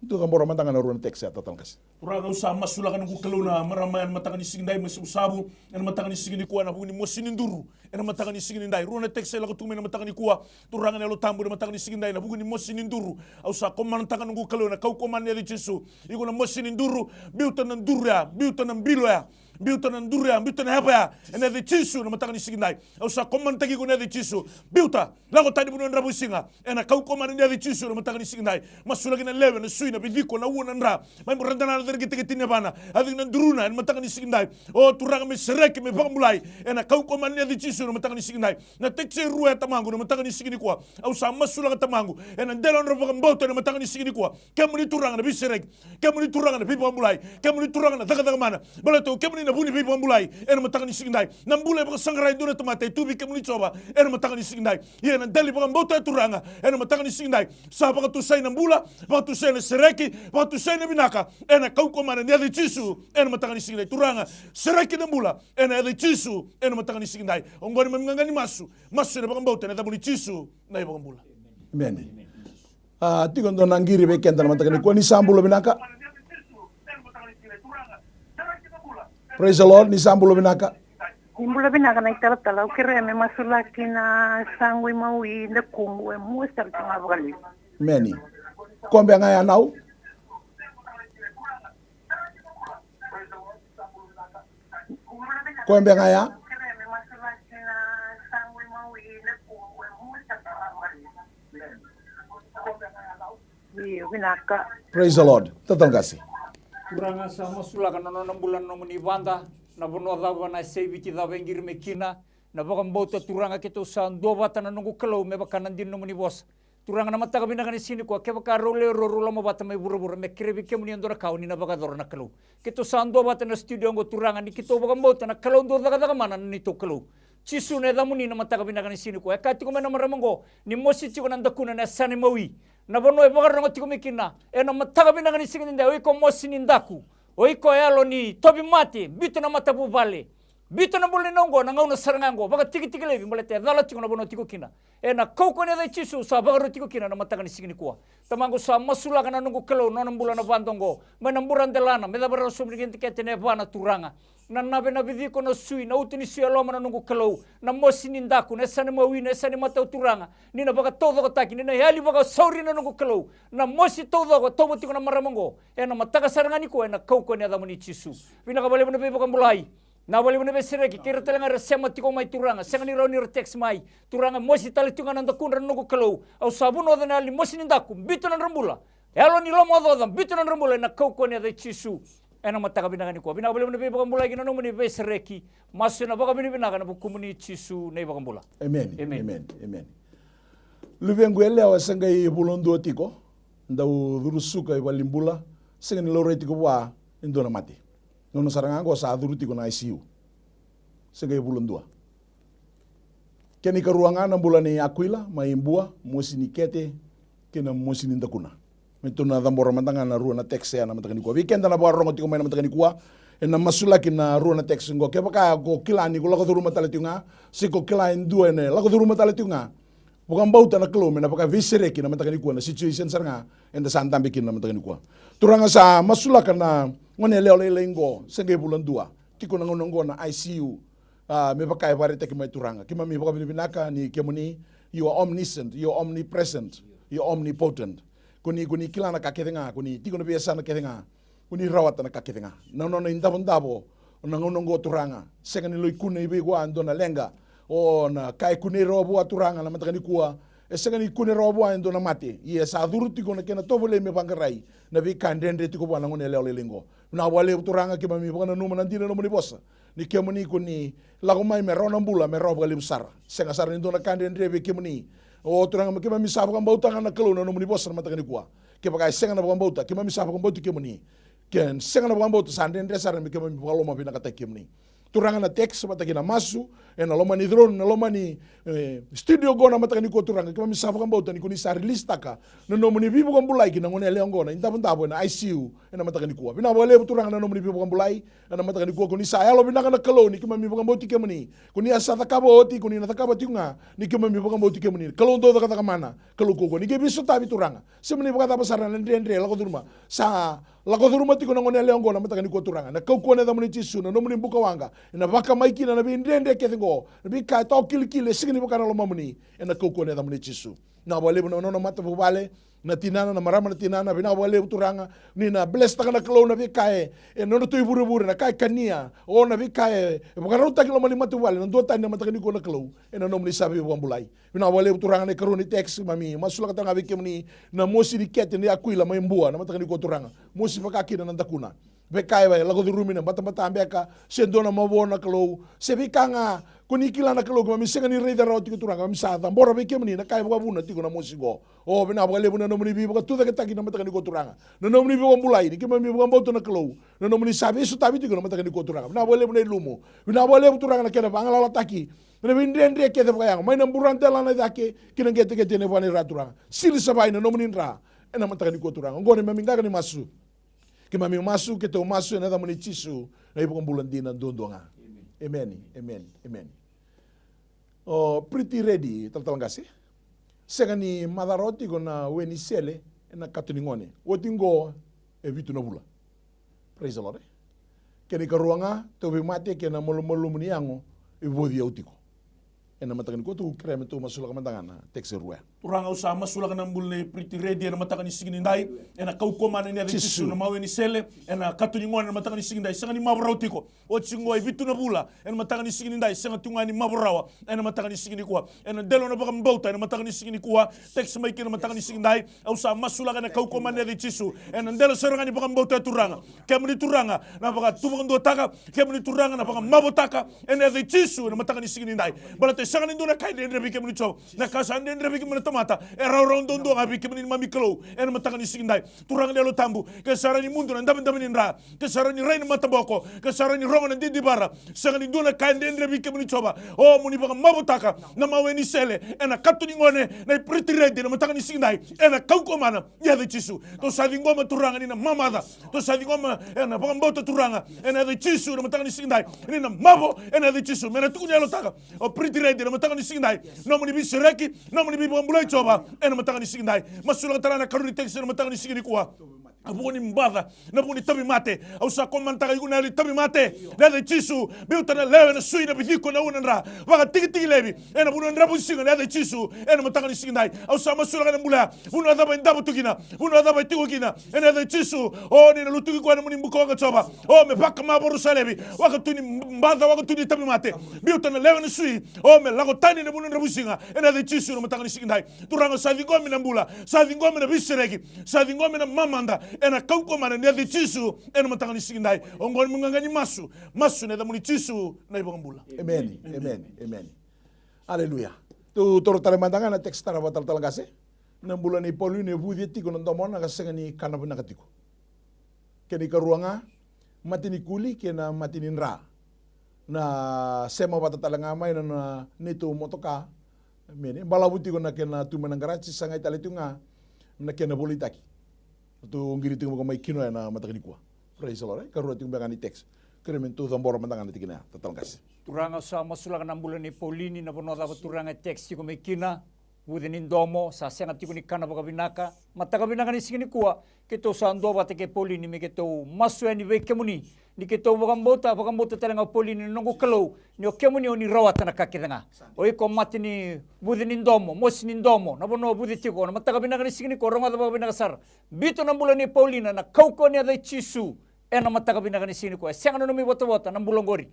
Itu kan bora mantangan na ruang text ya, tatal kasi. Uraga usa masulakan ng kukaluna, maramayan matakan ni sigindai masusabu, en matakan ni sigini kuwa na buni mo sininduru, en matakan ni sigindai. Ruang text ay lakutumin na matakan ni kuwa, turangan ni tambo na matakan ni sigindai na buni mo sininduru. Usa komantakan ng kukaluna, kau koman ni Jesu, iko na mo sininduru, biutan ng durya, biutan ng biloya. Biutan ng durya, biutan ng hapa, en edi Jesu na matakan ni sigindai. Usa komantagi ko na edi Jesu, biuta, lago tadi bunuan rabu singa, en kau koman ni edi Jesu na matakan ni sigindai. Masulagi na leve na suina bidiko na uwan ra, may murandana na kita bana, adik nan duruna, en matakan ni sigindai. O turanga me sereki me pangmulai, en kau koman ni edi Jesu na matakan ni sigindai. Na tekse ruwa tamangu na matakan ni sigini kwa, usa masulaga tamangu, en delon rabu kambauta na matakan ni sigini kwa. Kamu ni turanga na biserek, kamu ni turanga na pipangmulai, kamu ni turanga na tagadagamana. Balato kamu na buni pipa mulai en matakan sigindai nambule baka sangrai duna tomate tubi kemuli coba en matakan sigindai ye nan dali baka bota turanga en matakan sigindai sa baka tusai nambula baka tusai na sereki baka tusai na binaka en kau komana ne de Jesu en matakan sigindai turanga sereki nambula en de Jesu en matakan sigindai ongoni mamngangani masu na baka bota na tabuli Jesu na baka bula Amen. Tikon do nangiri bekenda na matakan ko ni sambulo binaka. Praise the Lord, ni sambulo binaka. Imbula binaka na italatala, ukire me masulaki na sangwe maui na kungwe muestar tanga bakali. Many. Kombe ngaya now? Kombe ngaya? Binaka. Praise the Lord. Tatang kasi. Kuranga sa masulakan na ng bulan no manibanda na bono dawa na sebiti dawa ngir mekina na bakang bauta turanga kito sa ndobata na nungu kalau me bakanan din no manibos turanga na mata kabina kan sini ko ke baka role rolo mo bata me buru-buru me krebi ke muni ndora kauni na baka dor na kalau kito sa ndobata na studio ngo turanga ni kito bakang bauta na kalau ndor daga mana nito kalau Chisu ne damuni na mata kabina kan sini ko ekati ko mena maramango ni mosi chiko nanda kuna na sani mawi na bono e bakar ngo tiko mikina e na mata kabina kan sini nda oi ko mosi nindaku oi ko elo ni tobi mati bitu na mata bubale bitu na buli nongo na ngau na sarangango baka tiki levi malete dala tiko na bono tiko kina e na koko ne da chisu sa bakar tiko kina na mata kan sini ko tamango sa masula kana nungu kelo no nambula na bandongo menamburan delana me da bara sumri kete ne bana turanga na nabe na bidi ko na sui na utini sui aloma na nungu kalau na mosi nindaku na sani mawi na sani mata uturanga ni na baka todo ko taki ni na hali baka sauri na nungu kalau na mosi todo ko tobo tiko na maramango e na mataka sarangani ko e na kau ko ni adamu ni Chisu pina ka bale mo na baka mulai na bale mo na besireki kira talanga resema tiko mai turanga sangani rauni text mai turanga mosi talitunga na ndakun nungu kalau au sabuno na ali mosi nindaku bitu na rambula elo ni lomo do bitu na rambula na kau ko ni adamu Chisu ena mataka binagani ko bina bale mo na baka mulai gina no mo ni besireki masu na baka binibinaga na bukumuni Chisu na baka mula Amen. Amen. Amen. Lubengu ele awasanga i bulondo tiko ndau durusuka i walimbula senga ni lore tiko wa indona mati nono sarangango sa duru tiko na ICU senga i bulondo keni karuanga na bulani Aquila maimbua mosi ni kete kena mosi ni ndakuna metuna dambora mantanga na rua na texe na matakani kwa weekend na baro tiko mai na matakani kwa na masula kina rua na texe ngo ke baka go kilani go lago duru mataletunga siko kila indua ne lago duru mataletunga bukan bauta na kelo mena baka visere kina matakani kwa na situation saranga enda santam bikin na matakani kwa turanga sa masula kana ngone leo le lengo senge bulan 2 tiko nangonongo na ICU me pakai bare te mai turanga kima mi baka binaka ni kemuni you are omniscient, you are omnipresent, you are omnipotent. Kuni kilana ka kedenga kuni tiko na biasa na kedenga kuni rawat na ka kedenga no indabo nangonongo turanga senga ni loikune ibe gua andona lenga o na kai kune robo turanga na matakani kuwa senga ni kune robo andona mate ye sa duru tiko na kena tobole me bangarai na bi kandende tiko bwana ngone leo lengo na wale turanga kima mi baka numa nandina no moni bosa ni kemuni kuni lago mai me rona mbula me robo lim sara senga sara ni dona kandende be kemuni o turanga kima mi sabu kan bauta na kalona no moni bosa na matakani kuwa ke baka senga na baka bauta kima mi sabu kan bauta kemuni ken senga na baka bauta sande ndre sara mi kima mi baka loma bina kata kemuni turanga na teks mataki na masu na loma ni drone na loma ni studio gona mataki ko turanga kima mi sabu kan bauta ni kuni sa release taka no moni bibu kan bulai kina ngone le ngona inta bunda na ICU na mataki ko bina wale turanga na moni bibu kan bulai na mataki ko kuni sa alo bina kana kalo ni kima mi baka bauti kemuni kuni asa takabo oti kuni na takabo tinga ni kima mi baka bauti kemuni kalo ndo kata mana kalo ko ni ke biso tabi turanga semeni baka tabasara ndre la ko durma sa la ko durma tiko na ngone le ngona mataki ko turanga na ko ne da moni tisu na no moni buka wanga na baka maiki na bi ndende kethengo na bi ka to kilikile sigini baka lo mamuni na ko ne da moni tisu na wale no mata bale na tinana na marama na tinana bina wale uturanga ni na bless taka na klo na bi kae no tu iburu na kai kania o na bi kae bukarota kilo mali matu wale na dota na mata ni ko na klo na no mni sabi wambulai bina wale uturanga na karuni text mami masula kata ngabi kemni na mosi ni kete ni akuila maimbua na mata ni ko turanga mosi pakaki na ndakuna bekai vai lago durumi na bata ambeka sendona mabona klo sebikanga kunikila na kalo kama misenga ni reida roti kuturanga misata mbora beke mni na kai buka buna tiko na mosigo o bina bale buna no mni bi buka tuda ketaki na mataka ni kuturanga no mni bi mbulai ni kima mi buka mboto na kalo no mni sabi su tabi tiko na mataka ni kuturanga bina bale buna lumo bina bale kuturanga na kena bangala la taki na bindende kete buka yang mai na burante la na dake kina kete ne bani raturanga sili sabai no mni ra na mataka ni kuturanga ngone memingaga ni masu kima mi masu keto masu na da mni chisu na ibu kumbulandina ndondonga. Amen. Oh, pretty ready, tatalangasi. Segani madaroti na weni sele na katuningone. Wotingo vitu na bula. Praise the Lord. Keni karuanga tobe mate kena molo muniango ibodi autiko. Ena matakan ko tu kreme tu masula kamandangana texerua. Turanga usa masula kana mbulne pretty ready na matakan sigini ndai ena kaukoma na ni tisu na maweni sele ena katuningone na matakan sigini ndai sangani mabrautiko. O chingo vitu na bula ena matakan sigini ndai sanga tungani mabrawa ena matakan sigini kwa ena delo na bakam bauta ena matakan sigini kwa tex mai kena matakan sigini ndai usa masula kana kaukoma na tisu ena delo serangani bakam bauta turanga kemni turanga na baka tubando taka kemni turanga na baka mabotaka ena tisu na matakan sigini ndai balate sangan indo na kai dendre bike mni cho na kasan dendre bike mni tomata era rondo ndo ngabi ke mni mami klo en matanga ni singdai turang lelo tambu ke sarani mundu na ndam ndam ni ra ke sarani rein mataboko ke sarani rongo na didi bara sangan indo na kai dendre bike mni choba o muni baka mabutaka na maweni sele ena katuni ngone na pretty ready na matanga ni singdai ena kauko mana ya de chisu to savi ngoma turanga ni na mamada to savi ngoma ena baka mbota turanga ena de chisu na matanga ni singdai ni na mabo ena de chisu mena tukunyalo taka o pretty ready na matanga ni singdai no muni bi sereki no muni bi bambulai choba ena matanga ni singdai masula tarana karuni teksi na matanga ni singini kuwa abuni mbada na buni tabi mate au sa komanta yuna li tabi mate na de chisu biuta na lewe na sui na bidiko na unanra waga tiki lebi ena bunu ndra bu singa na de chisu ena matanga ni singdai au sa masula na mbula bunu adaba ndaba tukina bunu adaba tikina ena de chisu o ni na lutuki kwa na muni mbuko waga choba o me baka maboru salebi waga tuni mbada waga tuni tabi mate biuta na lewe na sui o me lago tani na bunu ndra bu singa ena de chisu na matanga ni singdai turanga sa vingomi na mbula sa vingomi na bisereki sa vingomi na mamanda ena kauko mana ne de chisu ena matanga ni singdai ongon munganganyi masu ne da muni chisu na ibangambula. Amen. Haleluya. Tu toro tale mandanga na text tara batal talangase na mbula ni polu ne budi tiko na domona ka sengani kana bina katiko keni karuanga matini kuli kena matini nra na sema batal talanga mai na neto motoka mene balabuti ko na kena tu manangarachi sangai taletunga na kena bolitaki tu ngiri tu mo mai kino na matakani kwa praise the Lord karua tu ngani text krementu zambora mandanga tikina tatalangase turanga sa masula kana bulan ni polini na bono da turanga text ko mekina Within domo sa senga tiku ni kana baka binaka mata kabinaka ni singini kuwa kito sa ando bate ke polini me kito masu ni ve kemuni ni kito baka talanga polini nongo kalau ni o kemuni oni rawata na kakidanga o iko mati ni within domo mosi ni domo na bono budi tiko na mata kabinaka ni singini ko ronga baka binaka sar bito na bula ni polina na kauko ni adai chisu ena mata kabinaka ni singini ko senga no mi bota na bulongori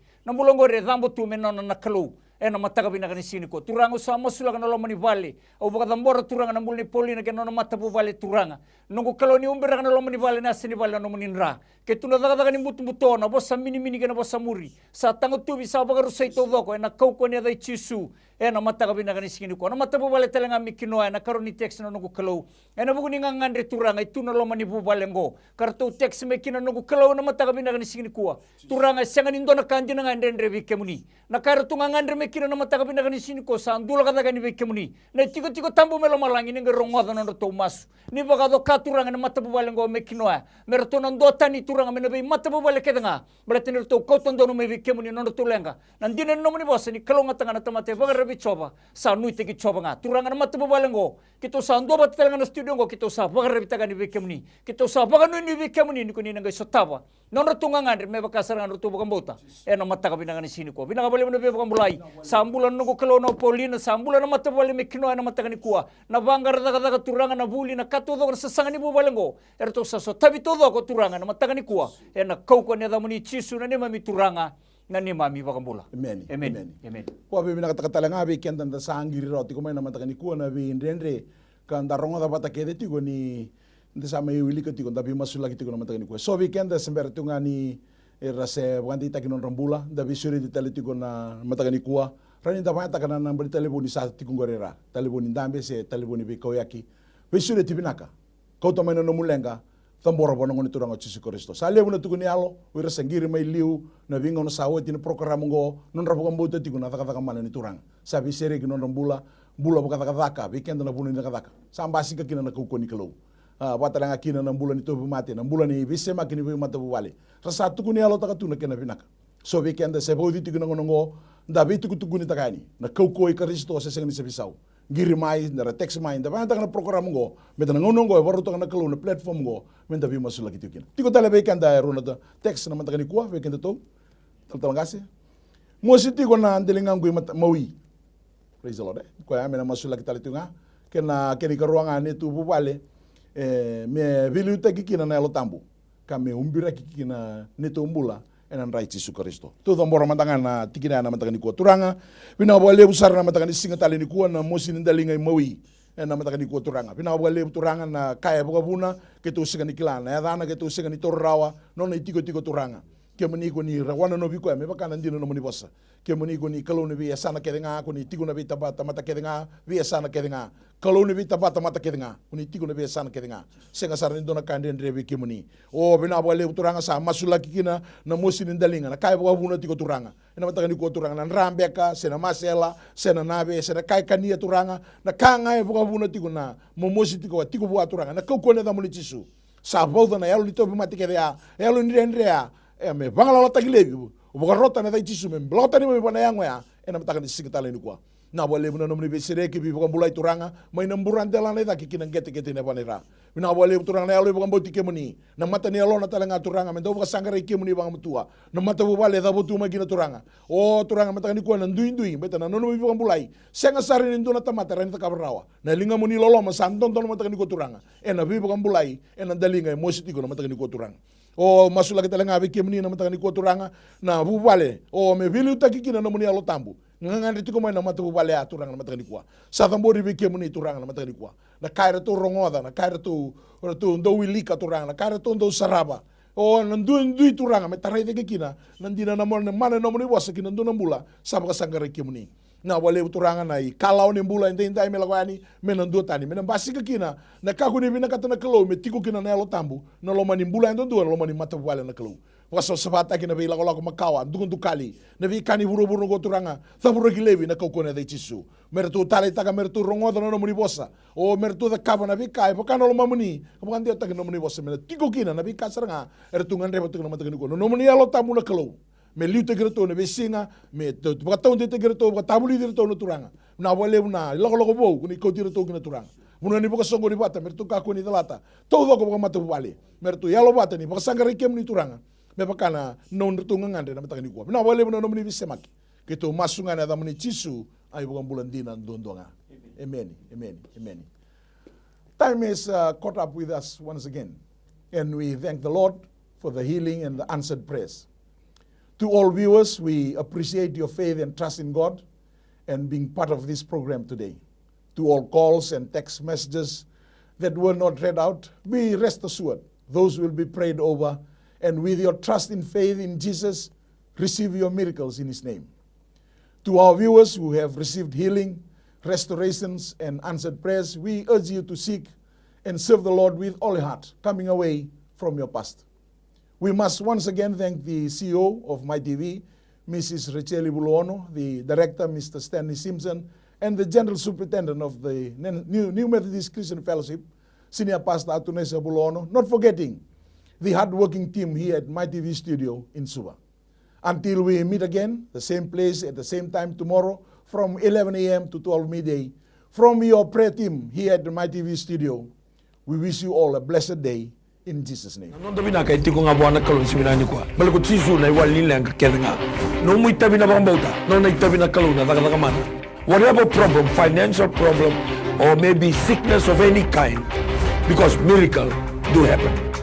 dambo tu menona na kalau ena mataka binaka ni sini ko turanga sa masula kana lomani vale au baka tambora turanga na mulni polina ke nona mata po vale turanga nungu kalau ni umbera kana lomani vale na sini vale no muninra ke tuna daga ni mutu na bosa mini kana bosa muri sa tango tubi sa baka rusai to doko ena kauko ni adai chisu ena mataka binaka ni sini ko na mata po vale telenga mikino ena karoni text na nungu kalau ena buku ni ngangandre turanga ituna lomani po vale ngo kartu text mekina nungu kalau na mataka binaka ni sini ko turanga senga ni ndona kandi na ngandre vikemuni na kartu ngangandre kira na mata kabinaka ni sini ko sa andula kata kani veke muni na tiko tambo melo malangi ni ngerongoda na to mas ni baga do katuranga na mata bubale ngo mekinoa merto na ndota ni turanga mena be mata bubale kedanga berarti ni to ko tondo no me veke muni no to lenga nandine no muni bosa ni kalonga tanga na tamate baga rebi choba sa nui te ki choba nga turanga na mata bubale ngo kito sa ando bat telanga na studio ngo kito sa baga rebi taga ni veke muni kito sa baga nui ni veke muni ni ko ni nga sotaba no tunga ngandre me baka saranga to baga mbota na mata kabinaka ni sini ko binaka bale mo be baga mulai sambulan nunggu kalau no polina sambulan na mata bali mekino na mata kani kuwa na bangar daga turanga na buli na katudo na sasangani bu balengo erto saso tabi todo ko turanga na mata kani kuwa na kau ko ne damuni chisu na ne mami turanga na ne mami bakambula amen ko be bina kata nga be kenda da sangiri roti ko mai na mata kani kuwa na be ndendre kan daronga da bata kede tigo ni ndesa mai wili ko tigo ndabi masula ki tigo na mata kani kuwa so be kenda sember tungani rase wanti takinon rambula da bisuri di talitigo na matagani kuwa rani da mata kana na bari telefoni sa tikungorera telefoni ndambe se telefoni be koyaki bisuri tibinaka kau tamai no mulenga tambora bono ngoni turanga Yesus Kristus sale buna tukuni alo wira sangiri mai liu na vinga no sawo tin program ngo non rabu kambuta tigo na taka mana ni turanga sabi sere ki non rambula bula buka taka weekend na bunu ni taka sambasi ka kina na kukoni kelo watalanga kina na mbula ni tobu mate na mbula ni bisema kini be mata buwale rasa tukuni alo taka tuna kena binaka so weekend se bodi tikuna ngo ndabi tukuni takani na kauko i Kristo se sengi se bisau giri mai na text mai nda banta na program ngo meta na ngono ngo baru taka na kalo na platform ngo menda bi masula kitu kina tiko tala weekend da rona da text na mata ni kuwa weekend to talangase mo siti ko na andelinga ngui mawi praise the Lord ko ya mena masula kita litunga kena keni karuangan itu bubale me viluta kikina na elo tambu kame umbira kikina neto umbula enan rai Yesus Kristo tu tambora mantangan na tikina na mantangan ku turanga bina bole usar na mantangan singa tali ni ku na mosin dalinga mawi na mantangan ku turanga bina bole turanga na kaya buka buna ketu singa nikilana ya dana ketu singa ni torrawa nona itiko turanga ke mani ko ni rawana no biko me bakana ndino no mani bossa ke mani ko ni kalau ni biasa na kedenga ko ni tigo na bita bata mata kedenga biasa na kedenga kalau ni bita bata mata kedenga ko ni tigo na biasa na kedenga senga sarni dona kande ndrebe ke mani o bina bole turanga sa masula kikina na mosin ndalinga na kai bwa buna tigo turanga ina mata ni ko turanga na rambeka sena masela sena nabe sena kai kania turanga na kanga e bwa buna tigo na momosi tigo bwa turanga na ko ne da muli tisu sa boda na yalo lito bima tikedea yalo ndrea me bangala lota gilebi ubuka rota na dai tisu me blota ni me bana yango ya ena mataka ni singitala ni kwa na bole buna no mni sereki bi buka bulai turanga mai na mburante la na kikina gete ne banera mina bole turanga na yalo buka mboti kemuni na mata ni alona talanga turanga me do buka sangare kemuni bang mutua na mata bu bale da botu magina turanga o turanga mataka ni kwa na ndui beta na no mi buka bulai senga sari ni ndona tamata rani takabrawa na linga muni lolo ma santon ton mataka ni ko turanga ena bi buka bulai ena dalinga mositi ko na mataka ni ko turanga o masula kita lenga be kemni na mataka ni ko turanga na bubale o me vilu takikina na muni alo tambu ngangande tiko mai na mata bubale a turanga na mataka ni kwa sa tambori be kemni turanga na mataka ni kwa na kaira to rongoda na kaira to ndo wilika turanga na kaira to ndo saraba o ndui turanga me tarai de kina nandina na mone mane no muni bosa kina ndo nambula sabaka sangare kemni na wale turanga na i kalau ni mbula indai melawani menando tani mena basika kina na kaku ni bina katana kelo me tiku kina na lo tambu na lo mani mbula ndo lo mani mata wale na kelo waso sabata kina be la makawa ndugu kali na vi kani buru go turanga taburu gilebi na kokone de chisu mertu tale taka mertu rongoda no muni bosa o mertu da kaba na vi kai pokano lo mamuni bukan dia taka no muni bosa mena tiku kina na vi kasaranga ertu ngandre batu na mata ko no muni lo tambu na kelo me liu te greto ne besinga me baka tau te greto baka tabuli te no turanga na wale na loko bo kuni ko tira to kina turang muna ni baka songo ni bata mertu ka kuni talata to do ko baka mata wale mertu yalo bata ni baka sangari kem ni turanga me baka na non tu ngande na mata ni ko na wale muna no muni bisemaki kito masunga na da muni chisu ay baka bulandina ndondonga amen amen amen. Time is caught up with us once again, and we thank the Lord for the healing and the answered prayers. To all viewers, we appreciate your faith and trust in God and being part of this program today. To all calls and text messages that were not read out, be rest assured, those will be prayed over, and with your trust and faith in Jesus, receive your miracles in His name. To our viewers who have received healing, restorations, and answered prayers, we urge you to seek and serve the Lord with all your heart, coming away from your past. We must once again thank the CEO of MyTV, Mrs. Racheli Bulono, the director, Mr. Stanley Simpson, and the general superintendent of the New Methodist Christian Fellowship, Senior Pastor Atunesa Bulono, not forgetting the hard-working team here at MyTV studio in Suba. Until we meet again, the same place at the same time tomorrow, from 11 a.m. to 12 midday, from your prayer team here at the MyTV studio, we wish you all a blessed day in Jesus' name. Non dobina kay tiko nga buwan kalon siminani kwa. Balik ko tisu na iwalin lang kakeda nga. No mo itabi na bambauta. No na itabi na kaluna taka mana. Whatever problem, financial problem, or maybe sickness of any kind, because miracle do happen.